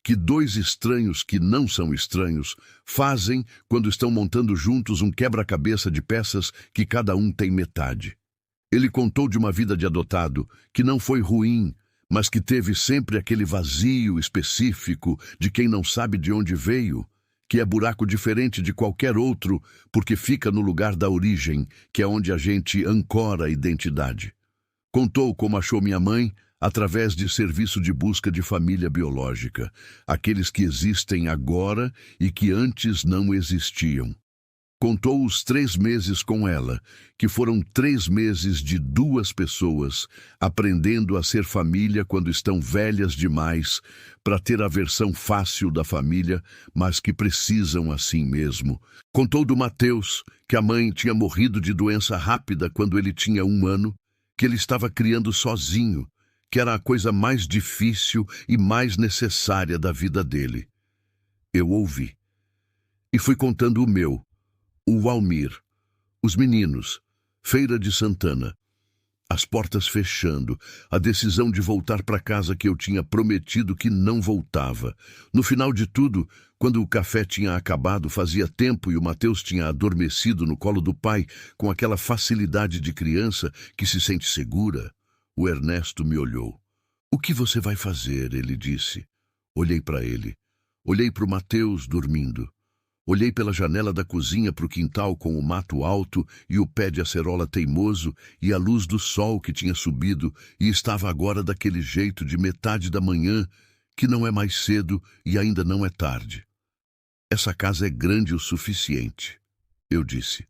que dois estranhos que não são estranhos fazem quando estão montando juntos um quebra-cabeça de peças que cada um tem metade. Ele contou de uma vida de adotado que não foi ruim, mas que teve sempre aquele vazio específico de quem não sabe de onde veio, que é buraco diferente de qualquer outro porque fica no lugar da origem, que é onde a gente ancora a identidade. Contou como achou minha mãe através de serviço de busca de família biológica, aqueles que existem agora e que antes não existiam. Contou os 3 meses com ela, que foram 3 meses de 2 pessoas aprendendo a ser família quando estão velhas demais para ter a versão fácil da família, mas que precisam assim mesmo. Contou do Mateus, que a mãe tinha morrido de doença rápida quando ele tinha 1 ano, que ele estava criando sozinho, que era a coisa mais difícil e mais necessária da vida dele. Eu ouvi. E fui contando o meu. O Almir, os meninos, Feira de Santana, as portas fechando, a decisão de voltar para casa que eu tinha prometido que não voltava. No final de tudo, quando o café tinha acabado, fazia tempo e o Mateus tinha adormecido no colo do pai com aquela facilidade de criança que se sente segura, o Ernesto me olhou. "O que você vai fazer?" ele disse. Olhei para ele. Olhei para o Mateus dormindo. Olhei pela janela da cozinha para o quintal com o mato alto e o pé de acerola teimoso e a luz do sol que tinha subido e estava agora daquele jeito de metade da manhã, que não é mais cedo e ainda não é tarde. "Essa casa é grande o suficiente", eu disse.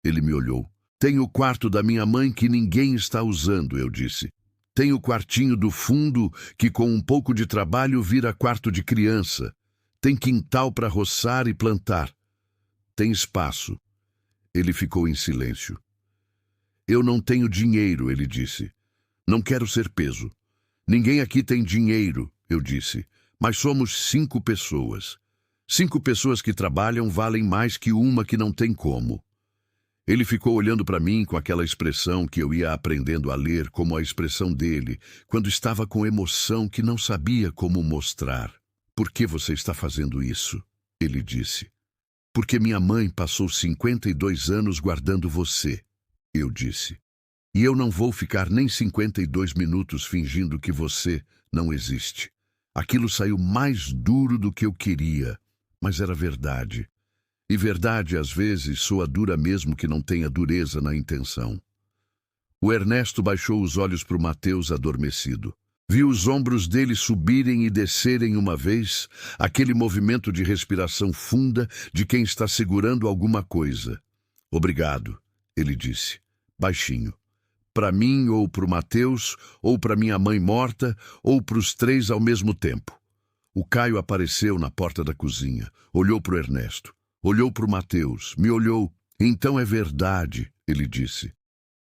Ele me olhou. "Tem o quarto da minha mãe que ninguém está usando", eu disse. "Tem o quartinho do fundo que com um pouco de trabalho vira quarto de criança. Tem quintal para roçar e plantar. Tem espaço." Ele ficou em silêncio. "Eu não tenho dinheiro", ele disse. "Não quero ser peso. Ninguém aqui tem dinheiro", eu disse. "Mas somos 5 pessoas. 5 pessoas que trabalham valem mais que uma que não tem como." Ele ficou olhando para mim com aquela expressão que eu ia aprendendo a ler como a expressão dele, quando estava com emoção que não sabia como mostrar. "Por que você está fazendo isso?" ele disse. "Porque minha mãe passou 52 anos guardando você", eu disse. "E eu não vou ficar nem 52 minutos fingindo que você não existe." Aquilo saiu mais duro do que eu queria, mas era verdade. E verdade, às vezes, soa dura mesmo que não tenha dureza na intenção. O Ernesto baixou os olhos para o Mateus adormecido. Viu os ombros dele subirem e descerem uma vez, aquele movimento de respiração funda de quem está segurando alguma coisa. "Obrigado", ele disse, baixinho. "Para mim, ou para o Mateus, ou para minha mãe morta, ou para os 3 ao mesmo tempo." O Caio apareceu na porta da cozinha, olhou para o Ernesto, olhou para o Mateus, me olhou. "Então é verdade", ele disse.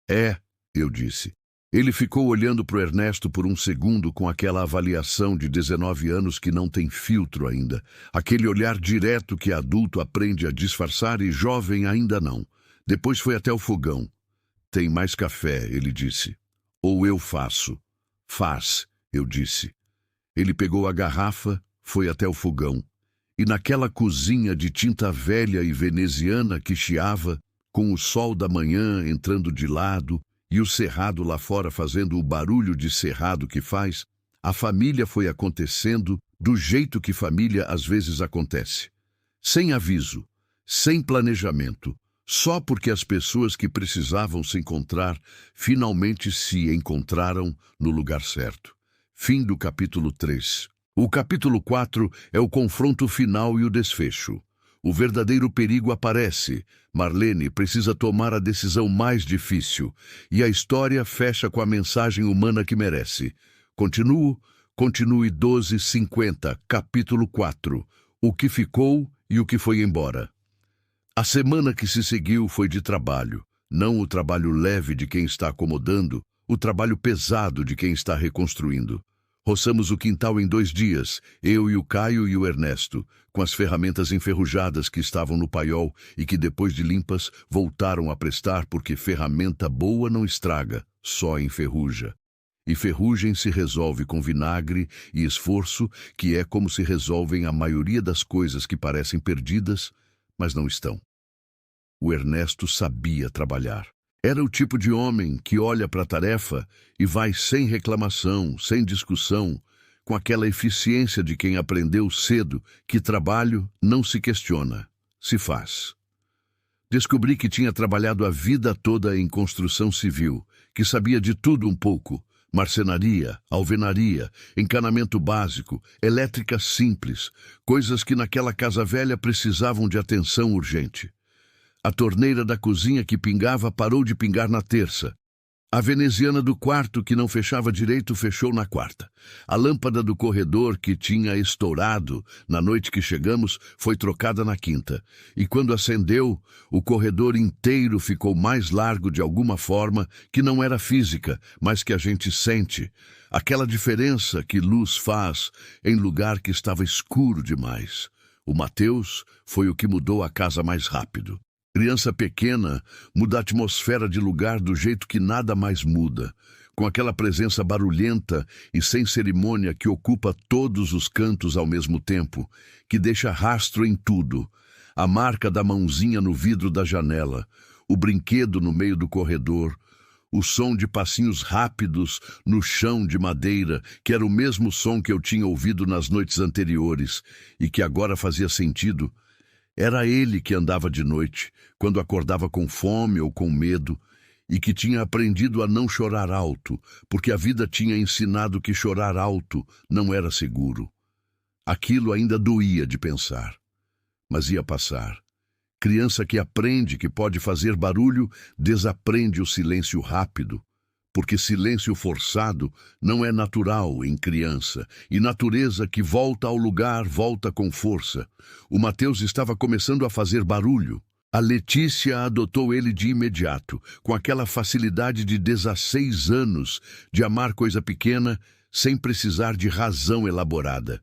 "É", eu disse. Ele ficou olhando para o Ernesto por um segundo com aquela avaliação de 19 anos que não tem filtro ainda. Aquele olhar direto que adulto aprende a disfarçar e jovem ainda não. Depois foi até o fogão. "Tem mais café", ele disse. "Ou eu faço." "Faz", eu disse. Ele pegou a garrafa, foi até o fogão. E naquela cozinha de tinta velha e veneziana que chiava, com o sol da manhã entrando de lado, e o cerrado lá fora fazendo o barulho de cerrado que faz, a família foi acontecendo do jeito que família às vezes acontece. Sem aviso, sem planejamento, só porque as pessoas que precisavam se encontrar finalmente se encontraram no lugar certo. Fim do capítulo 3. O capítulo 4 é o confronto final e o desfecho. O verdadeiro perigo aparece. Marlene precisa tomar a decisão mais difícil. E a história fecha com a mensagem humana que merece. Continue 12:50, capítulo 4. O que ficou e o que foi embora. A semana que se seguiu foi de trabalho. Não o trabalho leve de quem está acomodando, o trabalho pesado de quem está reconstruindo. Roçamos o quintal em 2 dias, eu e o Caio e o Ernesto, com as ferramentas enferrujadas que estavam no paiol e que depois de limpas voltaram a prestar porque ferramenta boa não estraga, só enferruja. E ferrugem se resolve com vinagre e esforço, que é como se resolvem a maioria das coisas que parecem perdidas, mas não estão. O Ernesto sabia trabalhar. Era o tipo de homem que olha para a tarefa e vai sem reclamação, sem discussão, com aquela eficiência de quem aprendeu cedo que trabalho não se questiona, se faz. Descobri que tinha trabalhado a vida toda em construção civil, que sabia de tudo um pouco, marcenaria, alvenaria, encanamento básico, elétrica simples, coisas que naquela casa velha precisavam de atenção urgente. A torneira da cozinha que pingava parou de pingar na terça. A veneziana do quarto que não fechava direito fechou na quarta. A lâmpada do corredor que tinha estourado na noite que chegamos foi trocada na quinta. E quando acendeu, o corredor inteiro ficou mais largo de alguma forma que não era física, mas que a gente sente. Aquela diferença que luz faz em lugar que estava escuro demais. O Mateus foi o que mudou a casa mais rápido. Criança pequena muda a atmosfera de lugar do jeito que nada mais muda, com aquela presença barulhenta e sem cerimônia que ocupa todos os cantos ao mesmo tempo, que deixa rastro em tudo, a marca da mãozinha no vidro da janela, o brinquedo no meio do corredor, o som de passinhos rápidos no chão de madeira, que era o mesmo som que eu tinha ouvido nas noites anteriores e que agora fazia sentido. Era ele que andava de noite, quando acordava com fome ou com medo, e que tinha aprendido a não chorar alto, porque a vida tinha ensinado que chorar alto não era seguro. Aquilo ainda doía de pensar, mas ia passar. Criança que aprende que pode fazer barulho, desaprende o silêncio rápido, porque silêncio forçado não é natural em criança, e natureza que volta ao lugar volta com força. O Mateus estava começando a fazer barulho. A Letícia adotou ele de imediato, com aquela facilidade de 16 anos, de amar coisa pequena, sem precisar de razão elaborada.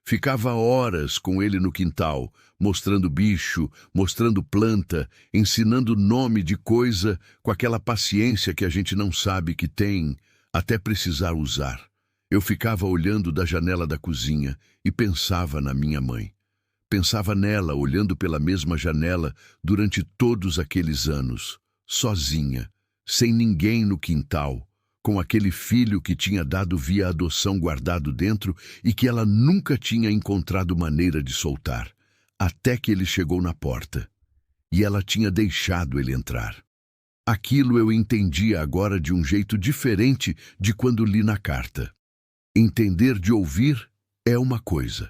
Ficava horas com ele no quintal, mostrando bicho, mostrando planta, ensinando nome de coisa, com aquela paciência que a gente não sabe que tem, até precisar usar. Eu ficava olhando da janela da cozinha e pensava na minha mãe. Pensava nela, olhando pela mesma janela durante todos aqueles anos, sozinha, sem ninguém no quintal, com aquele filho que tinha dado via adoção guardado dentro e que ela nunca tinha encontrado maneira de soltar, até que ele chegou na porta. E ela tinha deixado ele entrar. Aquilo eu entendia agora de um jeito diferente de quando li na carta. Entender de ouvir é uma coisa.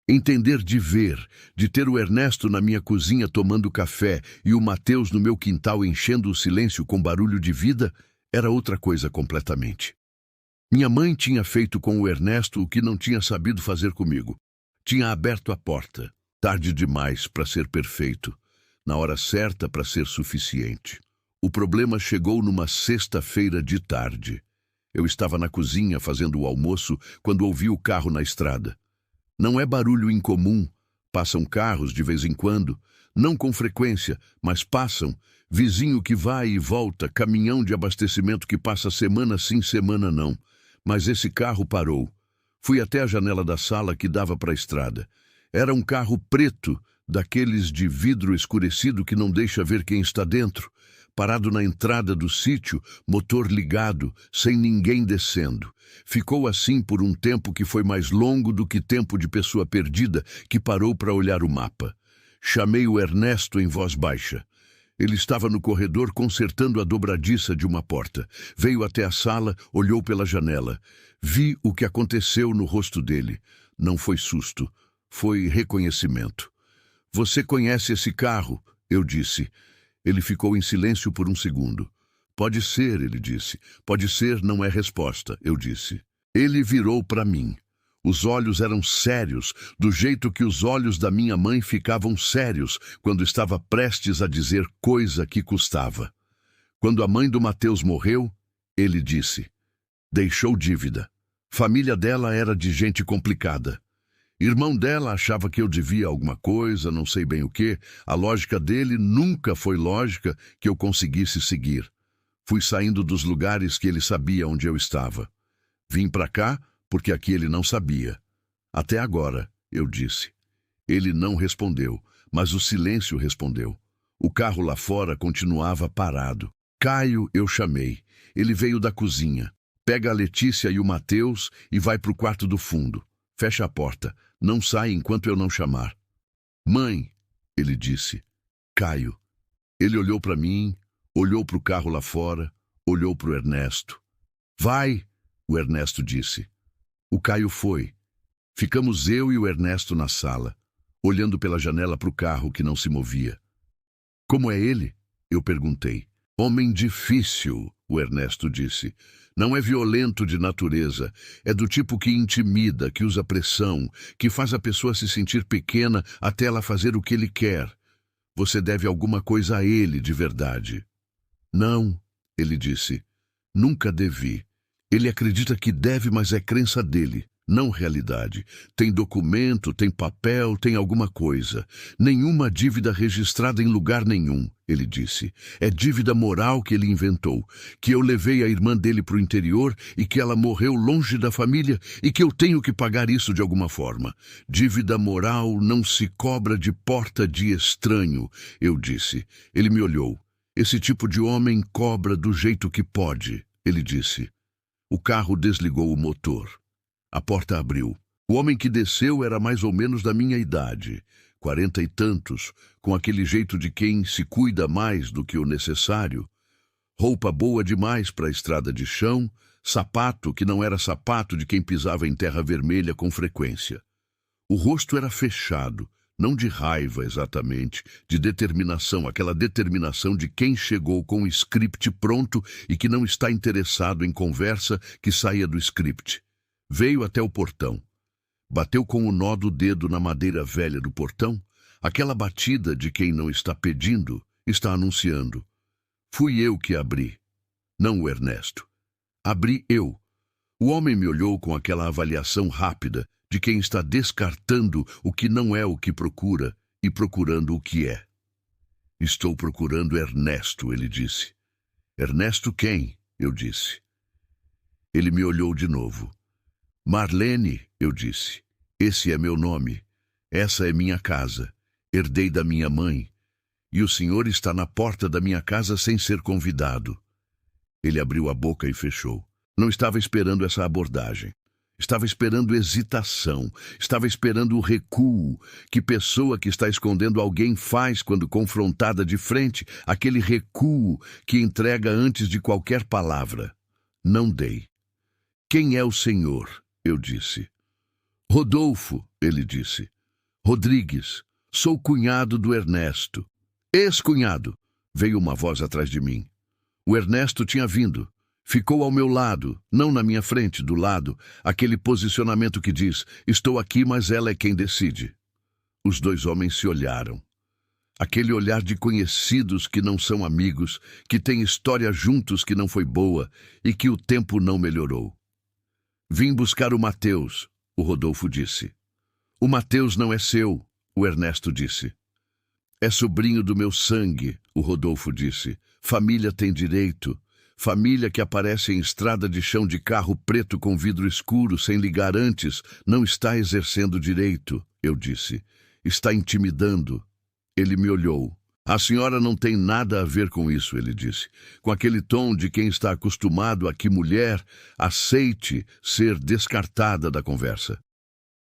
Entender de ver, de ter o Ernesto na minha cozinha tomando café e o Mateus no meu quintal enchendo o silêncio com barulho de vida, era outra coisa completamente. Minha mãe tinha feito com o Ernesto o que não tinha sabido fazer comigo. Tinha aberto a porta, tarde demais para ser perfeito, na hora certa para ser suficiente. O problema chegou numa sexta-feira de tarde. Eu estava na cozinha fazendo o almoço quando ouvi o carro na estrada. Não é barulho incomum, passam carros de vez em quando, não com frequência, mas passam. Vizinho que vai e volta, caminhão de abastecimento que passa semana sim, semana não. Mas esse carro parou. Fui até a janela da sala que dava para a estrada. Era um carro preto, daqueles de vidro escurecido que não deixa ver quem está dentro. Parado na entrada do sítio, motor ligado, sem ninguém descendo. Ficou assim por um tempo que foi mais longo do que tempo de pessoa perdida que parou para olhar o mapa. Chamei o Ernesto em voz baixa. Ele estava no corredor consertando a dobradiça de uma porta. Veio até a sala, olhou pela janela. Vi o que aconteceu no rosto dele. Não foi susto, foi reconhecimento. Você conhece esse carro? Eu disse. Ele ficou em silêncio por um segundo. Pode ser, ele disse. Pode ser, não é resposta, eu disse. Ele virou para mim. Os olhos eram sérios, do jeito que os olhos da minha mãe ficavam sérios quando estava prestes a dizer coisa que custava. Quando a mãe do Mateus morreu, ele disse, deixou dívida. Família dela era de gente complicada. Irmão dela achava que eu devia alguma coisa, não sei bem o quê. A lógica dele nunca foi lógica que eu conseguisse seguir. Fui saindo dos lugares que ele sabia onde eu estava. Vim para cá porque aqui ele não sabia. Até agora, eu disse. Ele não respondeu, mas o silêncio respondeu. O carro lá fora continuava parado. Caio, eu chamei. Ele veio da cozinha. Pega a Letícia e o Mateus e vai para o quarto do fundo. Fecha a porta. Não sai enquanto eu não chamar. Mãe, ele disse. Caio. Ele olhou para mim, olhou para o carro lá fora, olhou para o Ernesto. Vai, o Ernesto disse. O Caio foi. Ficamos eu e o Ernesto na sala, olhando pela janela para o carro que não se movia. Como é ele? Eu perguntei. Homem difícil, o Ernesto disse. Não é violento de natureza, é do tipo que intimida, que usa pressão, que faz a pessoa se sentir pequena até ela fazer o que ele quer. Você deve alguma coisa a ele de verdade. Não, ele disse. Nunca devi. Ele acredita que deve, mas é crença dele, não realidade. Tem documento, tem papel, tem alguma coisa. Nenhuma dívida registrada em lugar nenhum, ele disse. É dívida moral que ele inventou, que eu levei a irmã dele para o interior e que ela morreu longe da família e que eu tenho que pagar isso de alguma forma. Dívida moral não se cobra de porta de estranho, eu disse. Ele me olhou. Esse tipo de homem cobra do jeito que pode, ele disse. O carro desligou o motor. A porta abriu. O homem que desceu era mais ou menos da minha idade, 40 e tantos, com aquele jeito de quem se cuida mais do que o necessário. Roupa boa demais para a estrada de chão, sapato que não era sapato de quem pisava em terra vermelha com frequência. O rosto era fechado, não de raiva exatamente, de determinação, aquela determinação de quem chegou com o script pronto e que não está interessado em conversa que saia do script. Veio até o portão. Bateu com o nó do dedo na madeira velha do portão, aquela batida de quem não está pedindo, está anunciando. Fui eu que abri, não o Ernesto. Abri eu. O homem me olhou com aquela avaliação rápida de quem está descartando o que não é o que procura e procurando o que é. Estou procurando Ernesto, ele disse. Ernesto quem? Eu disse. Ele me olhou de novo. Marlene, eu disse. Esse é meu nome. Essa é minha casa. Herdei da minha mãe. E o senhor está na porta da minha casa sem ser convidado. Ele abriu a boca e fechou. Não estava esperando essa abordagem. Estava esperando hesitação. Estava esperando o recuo que pessoa que está escondendo alguém faz quando confrontada de frente, aquele recuo que entrega antes de qualquer palavra. Não dei. Quem é o senhor? Eu disse. Rodolfo, ele disse. Rodrigues, sou cunhado do Ernesto. Ex-cunhado, veio uma voz atrás de mim. O Ernesto tinha vindo. Ficou ao meu lado, não na minha frente, do lado, aquele posicionamento que diz, estou aqui, mas ela é quem decide. Os dois homens se olharam. Aquele olhar de conhecidos que não são amigos, que têm história juntos que não foi boa e que o tempo não melhorou. Vim buscar o Mateus, o Rodolfo disse. O Mateus não é seu, o Ernesto disse. É sobrinho do meu sangue, o Rodolfo disse. Família tem direito. Família que aparece em estrada de chão de carro preto com vidro escuro sem ligar antes não está exercendo direito, eu disse. Está intimidando. Ele me olhou. A senhora não tem nada a ver com isso, ele disse, com aquele tom de quem está acostumado a que mulher aceite ser descartada da conversa.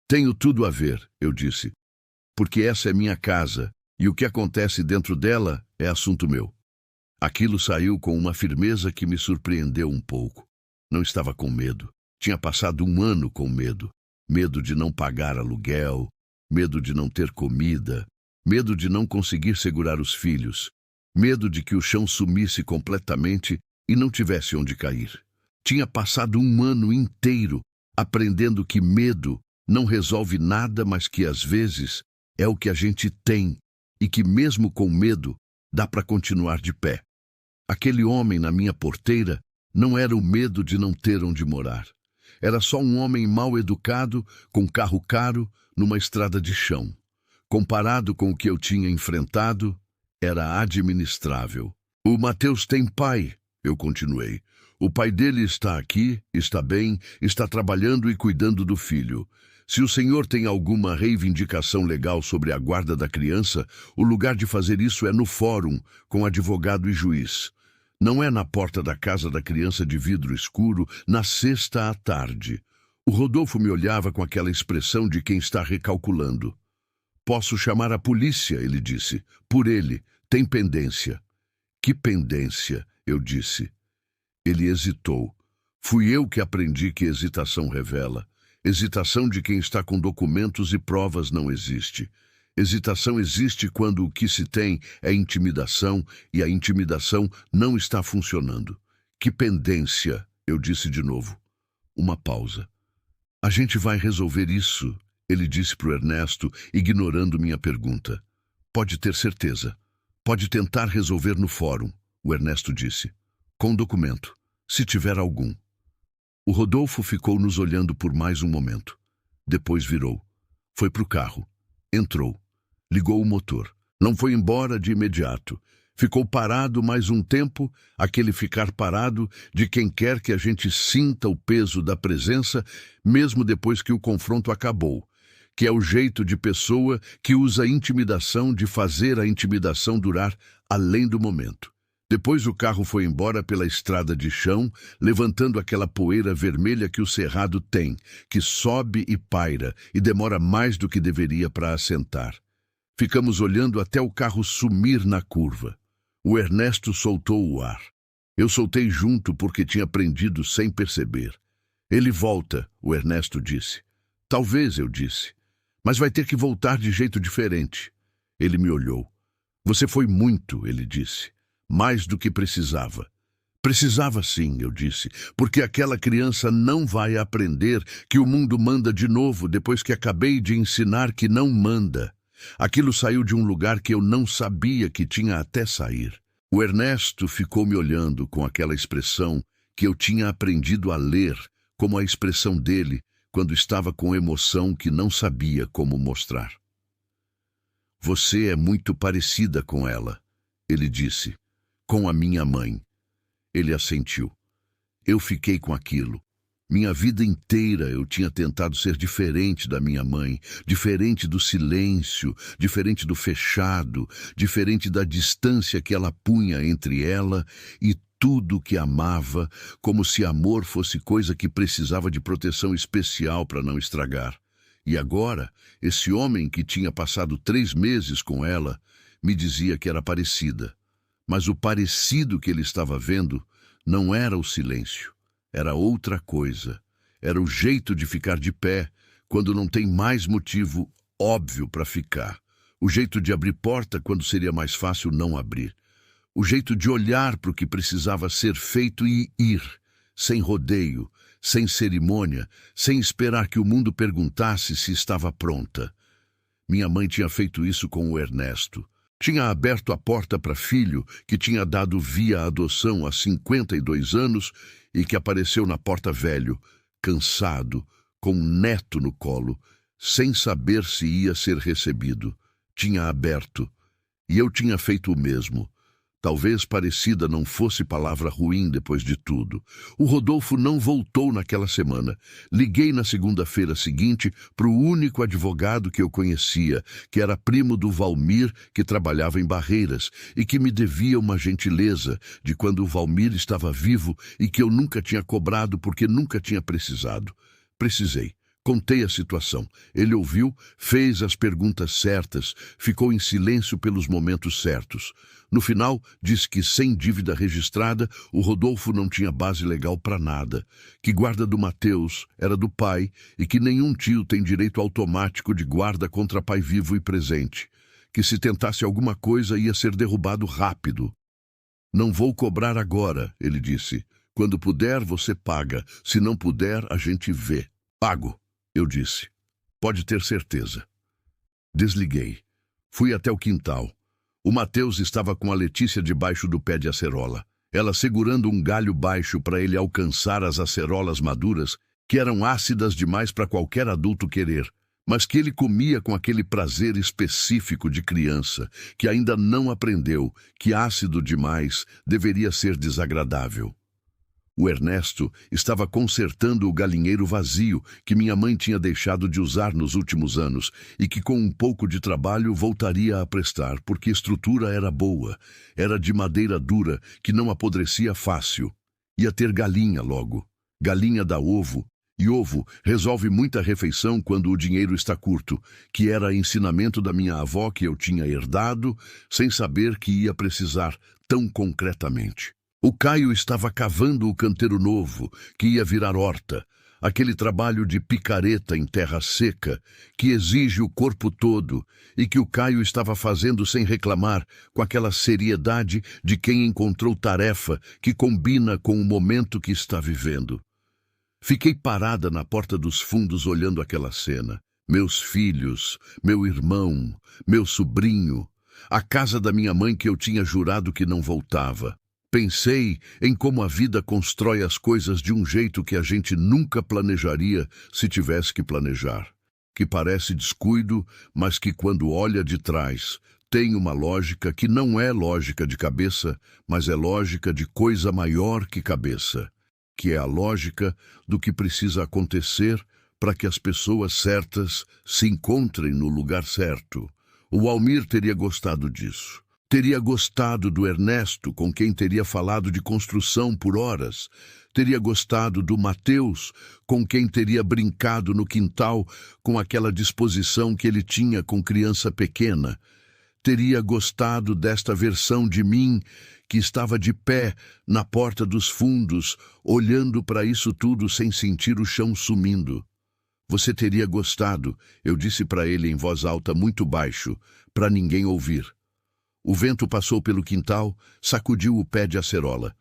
Tenho tudo a ver, eu disse, porque essa é minha casa e o que acontece dentro dela é assunto meu. Aquilo saiu com uma firmeza que me surpreendeu um pouco. Não estava com medo. Tinha passado um ano com medo. Medo de não pagar aluguel, medo de não ter comida, medo de não conseguir segurar os filhos, medo de que o chão sumisse completamente e não tivesse onde cair. Tinha passado um ano inteiro aprendendo que medo não resolve nada, mas que às vezes é o que a gente tem e que mesmo com medo dá para continuar de pé. Aquele homem na minha porteira não era o medo de não ter onde morar. Era só um homem mal educado, com carro caro, numa estrada de chão. Comparado com o que eu tinha enfrentado, era administrável. O Mateus tem pai, eu continuei. O pai dele está aqui, está bem, está trabalhando e cuidando do filho. Se o senhor tem alguma reivindicação legal sobre a guarda da criança, o lugar de fazer isso é no fórum, com advogado e juiz. Não é na porta da casa da criança de vidro escuro, na sexta à tarde. O Rodolfo me olhava com aquela expressão de quem está recalculando. Posso chamar a polícia, ele disse. Por ele, tem pendência. Que pendência, eu disse. Ele hesitou. Fui eu que aprendi que hesitação revela. Hesitação de quem está com documentos e provas não existe. Hesitação existe quando o que se tem é intimidação e a intimidação não está funcionando. Que pendência, eu disse de novo. Uma pausa. A gente vai resolver isso, ele disse para o Ernesto, ignorando minha pergunta. Pode ter certeza. Pode tentar resolver no fórum, o Ernesto disse. Com documento, se tiver algum. O Rodolfo ficou nos olhando por mais um momento. Depois virou. Foi para o carro. Entrou. Ligou o motor. Não foi embora de imediato. Ficou parado mais um tempo, aquele ficar parado de quem quer que a gente sinta o peso da presença, mesmo depois que o confronto acabou, que é o jeito de pessoa que usa a intimidação de fazer a intimidação durar além do momento. Depois o carro foi embora pela estrada de chão, levantando aquela poeira vermelha que o cerrado tem, que sobe e paira e demora mais do que deveria para assentar. Ficamos olhando até o carro sumir na curva. O Ernesto soltou o ar. Eu soltei junto porque tinha prendido sem perceber. Ele volta, o Ernesto disse. Talvez, eu disse. Mas vai ter que voltar de jeito diferente. Ele me olhou. Você foi muito, ele disse. Mais do que precisava. Precisava sim, eu disse, porque aquela criança não vai aprender que o mundo manda de novo depois que acabei de ensinar que não manda. Aquilo saiu de um lugar que eu não sabia que tinha até sair. O Ernesto ficou me olhando com aquela expressão que eu tinha aprendido a ler, como a expressão dele quando estava com emoção que não sabia como mostrar. Você é muito parecida com ela, ele disse. Com a minha mãe. Ele assentiu. Eu fiquei com aquilo. Minha vida inteira eu tinha tentado ser diferente da minha mãe, diferente do silêncio, diferente do fechado, diferente da distância que ela punha entre ela e tudo que amava, como se amor fosse coisa que precisava de proteção especial para não estragar. E agora, esse homem que tinha passado 3 meses com ela, me dizia que era parecida. Mas o parecido que ele estava vendo não era o silêncio, era outra coisa. Era o jeito de ficar de pé quando não tem mais motivo óbvio para ficar. O jeito de abrir porta quando seria mais fácil não abrir. O jeito de olhar para o que precisava ser feito e ir, sem rodeio, sem cerimônia, sem esperar que o mundo perguntasse se estava pronta. Minha mãe tinha feito isso com o Ernesto. Tinha aberto a porta para filho que tinha dado via adoção há 52 anos e que apareceu na porta velho, cansado, com um neto no colo, sem saber se ia ser recebido. Tinha aberto. E eu tinha feito o mesmo. Talvez parecida não fosse palavra ruim depois de tudo. O Rodolfo não voltou naquela semana. Liguei na segunda-feira seguinte para o único advogado que eu conhecia, que era primo do Valmir, que trabalhava em Barreiras, e que me devia uma gentileza de quando o Valmir estava vivo e que eu nunca tinha cobrado porque nunca tinha precisado. Precisei. Contei a situação. Ele ouviu, fez as perguntas certas, ficou em silêncio pelos momentos certos. No final, disse que sem dívida registrada, o Rodolfo não tinha base legal para nada, que guarda do Mateus era do pai e que nenhum tio tem direito automático de guarda contra pai vivo e presente, que se tentasse alguma coisa ia ser derrubado rápido. Não vou cobrar agora, ele disse. Quando puder, você paga. Se não puder, a gente vê. Pago. Eu disse. Pode ter certeza. Desliguei. Fui até o quintal. O Mateus estava com a Letícia debaixo do pé de acerola. Ela segurando um galho baixo para ele alcançar as acerolas maduras que eram ácidas demais para qualquer adulto querer, mas que ele comia com aquele prazer específico de criança, que ainda não aprendeu que ácido demais deveria ser desagradável. O Ernesto estava consertando o galinheiro vazio que minha mãe tinha deixado de usar nos últimos anos e que com um pouco de trabalho voltaria a prestar, porque a estrutura era boa, era de madeira dura que não apodrecia fácil. Ia ter galinha logo. Galinha dá ovo, e ovo resolve muita refeição quando o dinheiro está curto, que era ensinamento da minha avó que eu tinha herdado, sem saber que ia precisar tão concretamente. O Caio estava cavando o canteiro novo, que ia virar horta, aquele trabalho de picareta em terra seca, que exige o corpo todo, e que o Caio estava fazendo sem reclamar, com aquela seriedade de quem encontrou tarefa que combina com o momento que está vivendo. Fiquei parada na porta dos fundos olhando aquela cena. Meus filhos, meu irmão, meu sobrinho, a casa da minha mãe que eu tinha jurado que não voltava. Pensei em como a vida constrói as coisas de um jeito que a gente nunca planejaria se tivesse que planejar. Que parece descuido, mas que quando olha de trás, tem uma lógica que não é lógica de cabeça, mas é lógica de coisa maior que cabeça, que é a lógica do que precisa acontecer para que as pessoas certas se encontrem no lugar certo. O Almir teria gostado disso. Teria gostado do Ernesto, com quem teria falado de construção por horas. Teria gostado do Mateus, com quem teria brincado no quintal com aquela disposição que ele tinha com criança pequena. Teria gostado desta versão de mim, que estava de pé na porta dos fundos, olhando para isso tudo sem sentir o chão sumindo. Você teria gostado, eu disse para ele em voz alta muito baixo, para ninguém ouvir. O vento passou pelo quintal, sacudiu o pé de acerola.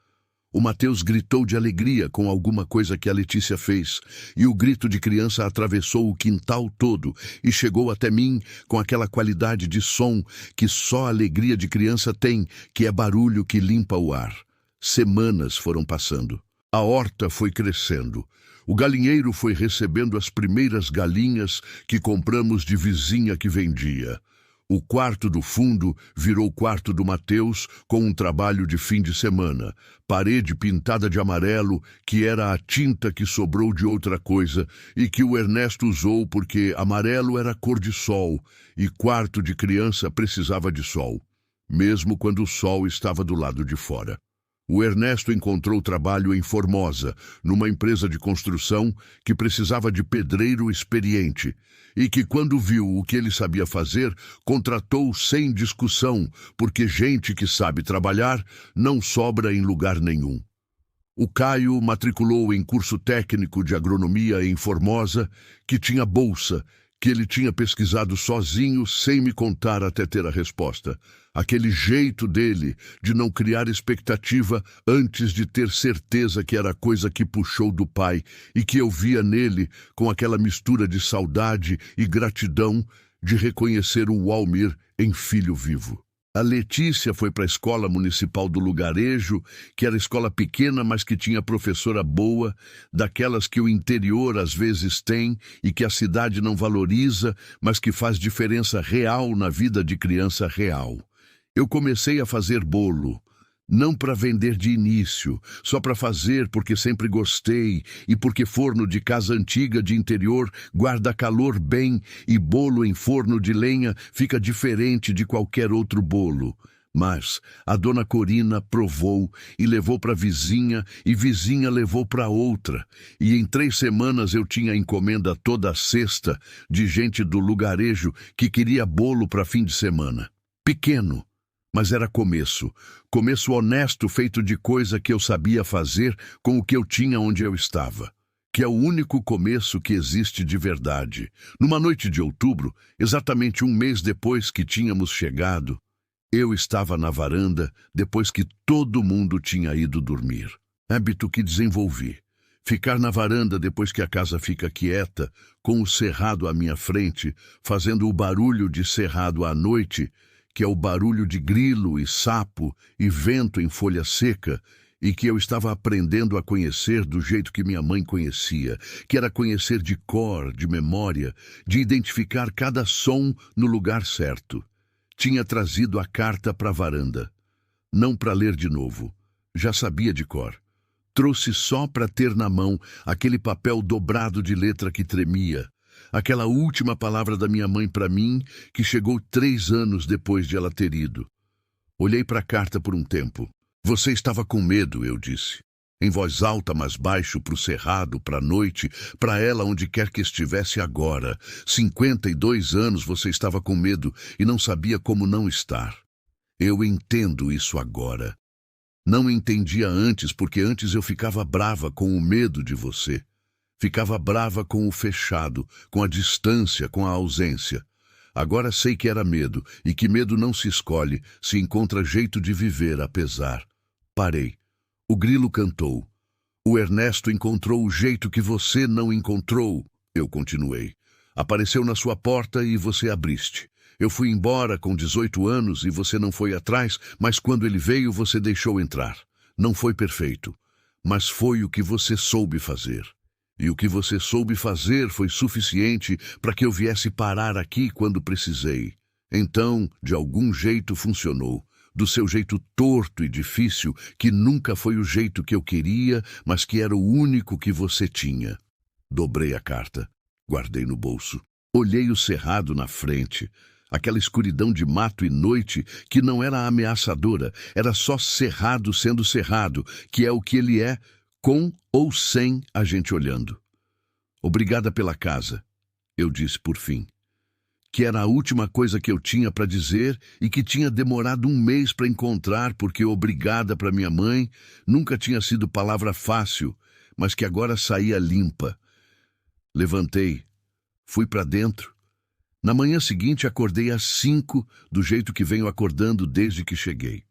O Mateus gritou de alegria com alguma coisa que a Letícia fez, e o grito de criança atravessou o quintal todo e chegou até mim com aquela qualidade de som que só a alegria de criança tem, que é barulho que limpa o ar. Semanas foram passando. A horta foi crescendo. O galinheiro foi recebendo as primeiras galinhas que compramos de vizinha que vendia. O quarto do fundo virou o quarto do Mateus com um trabalho de fim de semana. Parede pintada de amarelo, que era a tinta que sobrou de outra coisa e que o Ernesto usou porque amarelo era cor de sol e quarto de criança precisava de sol, mesmo quando o sol estava do lado de fora. O Ernesto encontrou trabalho em Formosa, numa empresa de construção que precisava de pedreiro experiente e que, quando viu o que ele sabia fazer, contratou sem discussão, porque gente que sabe trabalhar não sobra em lugar nenhum. O Caio matriculou em curso técnico de agronomia em Formosa, que tinha bolsa, que ele tinha pesquisado sozinho sem me contar até ter a resposta. Aquele jeito dele de não criar expectativa antes de ter certeza que era coisa que puxou do pai e que eu via nele com aquela mistura de saudade e gratidão de reconhecer o Almir em filho vivo. A Letícia foi para a escola municipal do lugarejo, que era escola pequena, mas que tinha professora boa, daquelas que o interior às vezes tem e que a cidade não valoriza, mas que faz diferença real na vida de criança real. Eu comecei a fazer bolo, não para vender de início, só para fazer porque sempre gostei e porque forno de casa antiga de interior guarda calor bem e bolo em forno de lenha fica diferente de qualquer outro bolo. Mas a dona Corina provou e levou para vizinha e vizinha levou para outra. E em 3 semanas eu tinha encomenda toda sexta de gente do lugarejo que queria bolo para fim de semana. Pequeno. Mas era começo honesto feito de coisa que eu sabia fazer com o que eu tinha onde eu estava. Que é o único começo que existe de verdade. Numa noite de outubro, exatamente 1 mês depois que tínhamos chegado, eu estava na varanda depois que todo mundo tinha ido dormir. Hábito que desenvolvi. Ficar na varanda depois que a casa fica quieta, com o cerrado à minha frente, fazendo o barulho de cerrado à noite, que é o barulho de grilo e sapo e vento em folha seca, e que eu estava aprendendo a conhecer do jeito que minha mãe conhecia, que era conhecer de cor, de memória, de identificar cada som no lugar certo. Tinha trazido a carta para a varanda, não para ler de novo. Já sabia de cor. Trouxe só para ter na mão aquele papel dobrado de letra que tremia, aquela última palavra da minha mãe para mim, que chegou 3 anos depois de ela ter ido. Olhei para a carta por um tempo. Você estava com medo, eu disse. Em voz alta, mas baixo, para o cerrado, para a noite, para ela onde quer que estivesse agora. 52 anos você estava com medo e não sabia como não estar. Eu entendo isso agora. Não entendia antes, porque antes eu ficava brava com o medo de você. Ficava brava com o fechado, com a distância, com a ausência. Agora sei que era medo, e que medo não se escolhe, se encontra jeito de viver, apesar. Parei. O grilo cantou. O Ernesto encontrou o jeito que você não encontrou, eu continuei. Apareceu na sua porta e você abriste. Eu fui embora com 18 anos e você não foi atrás, mas quando ele veio você deixou entrar. Não foi perfeito, mas foi o que você soube fazer. E o que você soube fazer foi suficiente para que eu viesse parar aqui quando precisei. Então, de algum jeito funcionou. Do seu jeito torto e difícil, que nunca foi o jeito que eu queria, mas que era o único que você tinha. Dobrei a carta, guardei no bolso. Olhei o cerrado na frente, aquela escuridão de mato e noite que não era ameaçadora, era só cerrado sendo cerrado, que é o que ele é, com ou sem a gente olhando. Obrigada pela casa, eu disse por fim. Que era a última coisa que eu tinha para dizer e que tinha demorado 1 mês para encontrar, porque obrigada para minha mãe nunca tinha sido palavra fácil, mas que agora saía limpa. Levantei, fui para dentro. Na manhã seguinte acordei às 5, do jeito que venho acordando desde que cheguei.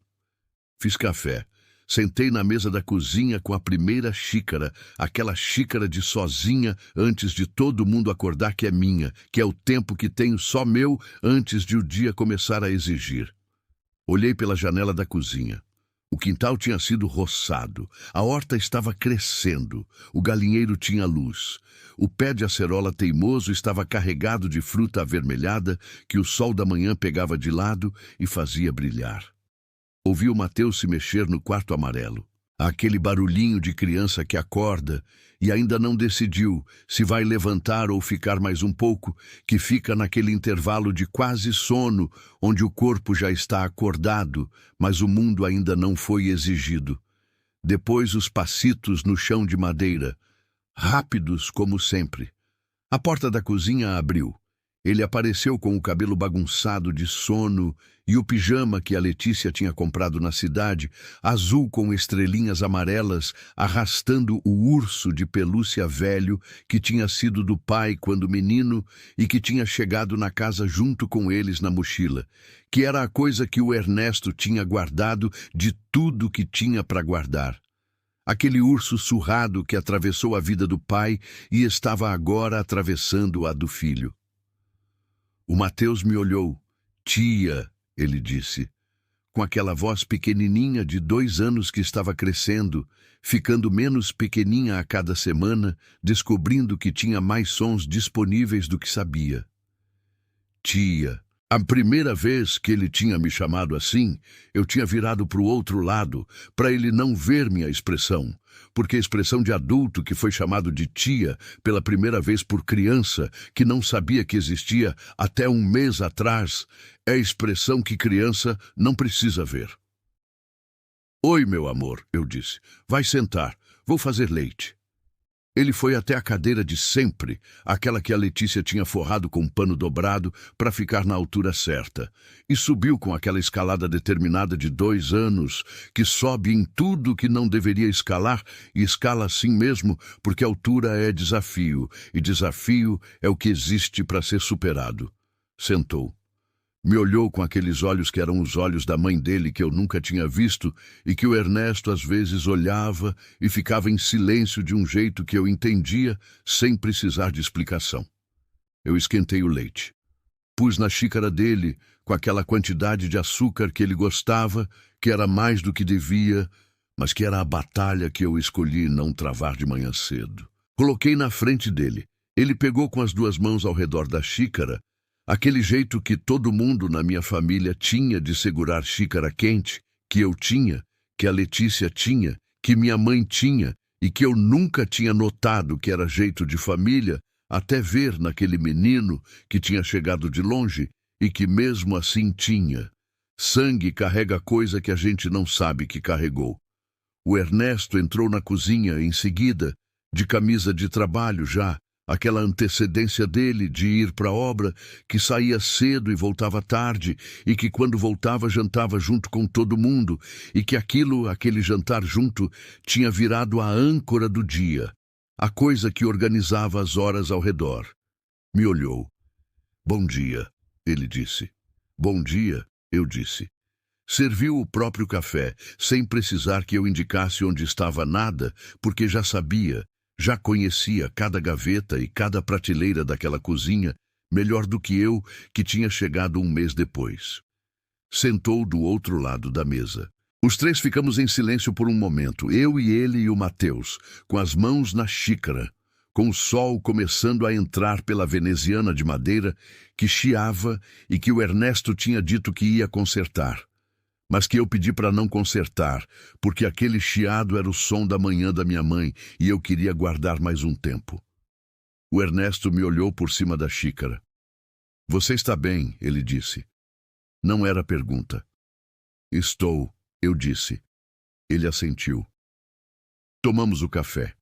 Fiz café. Sentei na mesa da cozinha com a primeira xícara, aquela xícara de sozinha antes de todo mundo acordar que é minha, que é o tempo que tenho só meu antes de o dia começar a exigir. Olhei pela janela da cozinha. O quintal tinha sido roçado, a horta estava crescendo, o galinheiro tinha luz. O pé de acerola teimoso estava carregado de fruta avermelhada que o sol da manhã pegava de lado e fazia brilhar. Ouvi o Mateus se mexer no quarto amarelo. Aquele barulhinho de criança que acorda e ainda não decidiu se vai levantar ou ficar mais um pouco, que fica naquele intervalo de quase sono, onde o corpo já está acordado, mas o mundo ainda não foi exigido. Depois os passitos no chão de madeira, rápidos como sempre. A porta da cozinha abriu. Ele apareceu com o cabelo bagunçado de sono e o pijama que a Letícia tinha comprado na cidade, azul com estrelinhas amarelas, arrastando o urso de pelúcia velho que tinha sido do pai quando menino e que tinha chegado na casa junto com eles na mochila, que era a coisa que o Ernesto tinha guardado de tudo que tinha para guardar. Aquele urso surrado que atravessou a vida do pai e estava agora atravessando a do filho. O Mateus me olhou. Tia, ele disse, com aquela voz pequenininha de 2 anos que estava crescendo, ficando menos pequeninha a cada semana, descobrindo que tinha mais sons disponíveis do que sabia. Tia. A primeira vez que ele tinha me chamado assim, eu tinha virado para o outro lado, para ele não ver minha expressão, porque a expressão de adulto que foi chamado de tia pela primeira vez por criança, que não sabia que existia até 1 mês atrás, é a expressão que criança não precisa ver. Oi, meu amor, eu disse. Vai sentar, vou fazer leite. Ele foi até a cadeira de sempre, aquela que a Letícia tinha forrado com um pano dobrado para ficar na altura certa, e subiu com aquela escalada determinada de 2 anos, que sobe em tudo que não deveria escalar e escala assim mesmo, porque altura é desafio, e desafio é o que existe para ser superado. Sentou. Me olhou com aqueles olhos que eram os olhos da mãe dele que eu nunca tinha visto e que o Ernesto às vezes olhava e ficava em silêncio de um jeito que eu entendia sem precisar de explicação. Eu esquentei o leite. Pus na xícara dele com aquela quantidade de açúcar que ele gostava, que era mais do que devia, mas que era a batalha que eu escolhi não travar de manhã cedo. Coloquei na frente dele. Ele pegou com as 2 mãos ao redor da xícara, aquele jeito que todo mundo na minha família tinha de segurar xícara quente, que eu tinha, que a Letícia tinha, que minha mãe tinha, e que eu nunca tinha notado que era jeito de família, até ver naquele menino que tinha chegado de longe e que mesmo assim tinha. Sangue carrega coisa que a gente não sabe que carregou. O Ernesto entrou na cozinha em seguida, de camisa de trabalho já, aquela antecedência dele de ir para a obra, que saía cedo e voltava tarde, e que quando voltava jantava junto com todo mundo, e que aquele jantar junto, tinha virado a âncora do dia, a coisa que organizava as horas ao redor. Me olhou. Bom dia, ele disse. Bom dia, eu disse. Serviu o próprio café, sem precisar que eu indicasse onde estava nada, porque já sabia, já conhecia cada gaveta e cada prateleira daquela cozinha, melhor do que eu, que tinha chegado um mês depois. Sentou do outro lado da mesa. Os 3 ficamos em silêncio por um momento, eu e ele e o Mateus, com as mãos na xícara, com o sol começando a entrar pela veneziana de madeira, que chiava e que o Ernesto tinha dito que ia consertar. Mas que eu pedi para não consertar, porque aquele chiado era o som da manhã da minha mãe e eu queria guardar mais um tempo. O Ernesto me olhou por cima da xícara. Você está bem, ele disse. Não era pergunta. Estou, eu disse. Ele assentiu. Tomamos o café.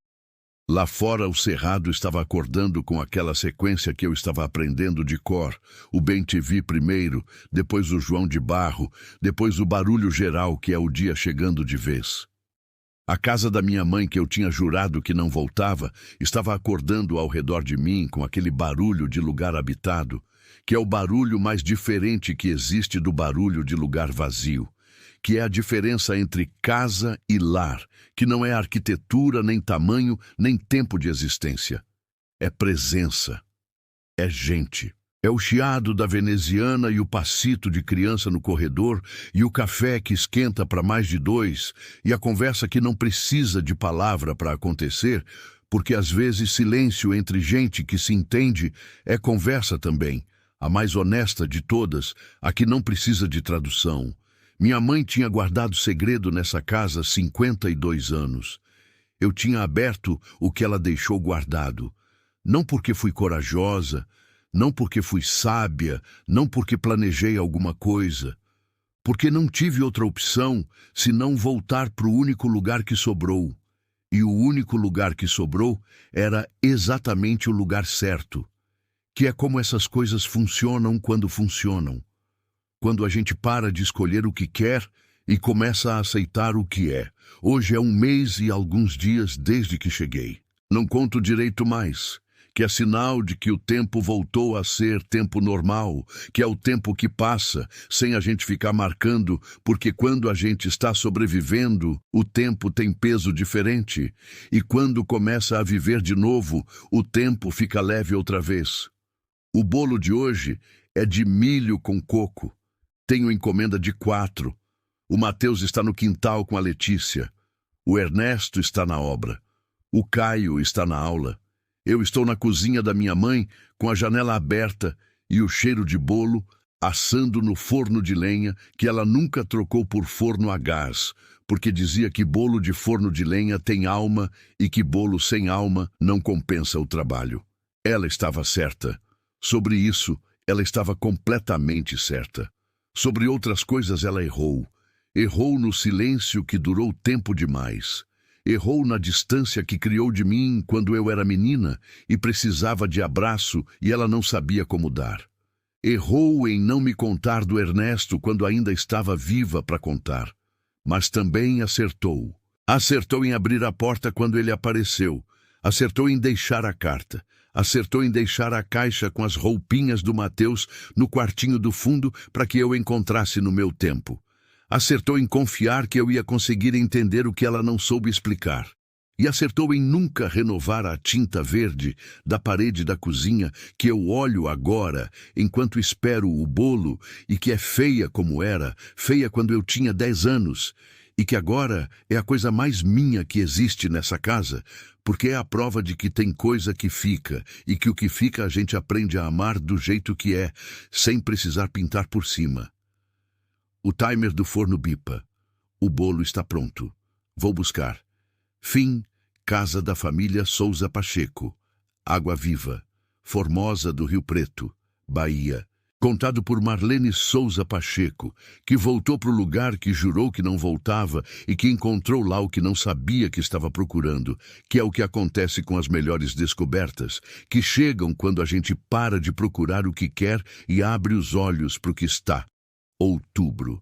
Lá fora o cerrado estava acordando com aquela sequência que eu estava aprendendo de cor. O Bem-te-vi primeiro, depois o João de Barro, depois o barulho geral que é o dia chegando de vez. A casa da minha mãe, que eu tinha jurado que não voltava, estava acordando ao redor de mim com aquele barulho de lugar habitado, que é o barulho mais diferente que existe do barulho de lugar vazio, que é a diferença entre casa e lar, que não é arquitetura, nem tamanho, nem tempo de existência. É presença. É gente. É o chiado da veneziana e o passito de criança no corredor e o café que esquenta para mais de 2 e a conversa que não precisa de palavra para acontecer, porque às vezes silêncio entre gente que se entende é conversa também, a mais honesta de todas, a que não precisa de tradução. Minha mãe tinha guardado segredo nessa casa 52 anos. Eu tinha aberto o que ela deixou guardado. Não porque fui corajosa, não porque fui sábia, não porque planejei alguma coisa. Porque não tive outra opção senão voltar para o único lugar que sobrou. E o único lugar que sobrou era exatamente o lugar certo. Que é como essas coisas funcionam quando funcionam. Quando a gente para de escolher o que quer e começa a aceitar o que é. Hoje é 1 mês e alguns dias desde que cheguei. Não conto direito mais, que é sinal de que o tempo voltou a ser tempo normal, que é o tempo que passa, sem a gente ficar marcando, porque quando a gente está sobrevivendo, o tempo tem peso diferente, e quando começa a viver de novo, o tempo fica leve outra vez. O bolo de hoje é de milho com coco. Tenho encomenda de 4. O Mateus está no quintal com a Letícia. O Ernesto está na obra. O Caio está na aula. Eu estou na cozinha da minha mãe com a janela aberta e o cheiro de bolo assando no forno de lenha que ela nunca trocou por forno a gás, porque dizia que bolo de forno de lenha tem alma e que bolo sem alma não compensa o trabalho. Ela estava certa. Sobre isso, ela estava completamente certa. Sobre outras coisas ela errou. Errou no silêncio que durou tempo demais. Errou na distância que criou de mim quando eu era menina e precisava de abraço e ela não sabia como dar. Errou em não me contar do Ernesto quando ainda estava viva para contar. Mas também acertou. Acertou em abrir a porta quando ele apareceu. Acertou em deixar a carta. Acertou em deixar a caixa com as roupinhas do Mateus no quartinho do fundo para que eu encontrasse no meu tempo. Acertou em confiar que eu ia conseguir entender o que ela não soube explicar. E acertou em nunca renovar a tinta verde da parede da cozinha que eu olho agora enquanto espero o bolo e que é feia como era, feia quando eu tinha 10 anos, e que agora é a coisa mais minha que existe nessa casa, porque é a prova de que tem coisa que fica, e que o que fica a gente aprende a amar do jeito que é, sem precisar pintar por cima. O timer do forno bipa. O bolo está pronto. Vou buscar. Fim, casa da família Souza Pacheco. Água Viva. Formosa do Rio Preto, Bahia. Contado por Marlene Souza Pacheco, que voltou para o lugar que jurou que não voltava e que encontrou lá o que não sabia que estava procurando, que é o que acontece com as melhores descobertas, que chegam quando a gente para de procurar o que quer e abre os olhos para o que está. Outubro.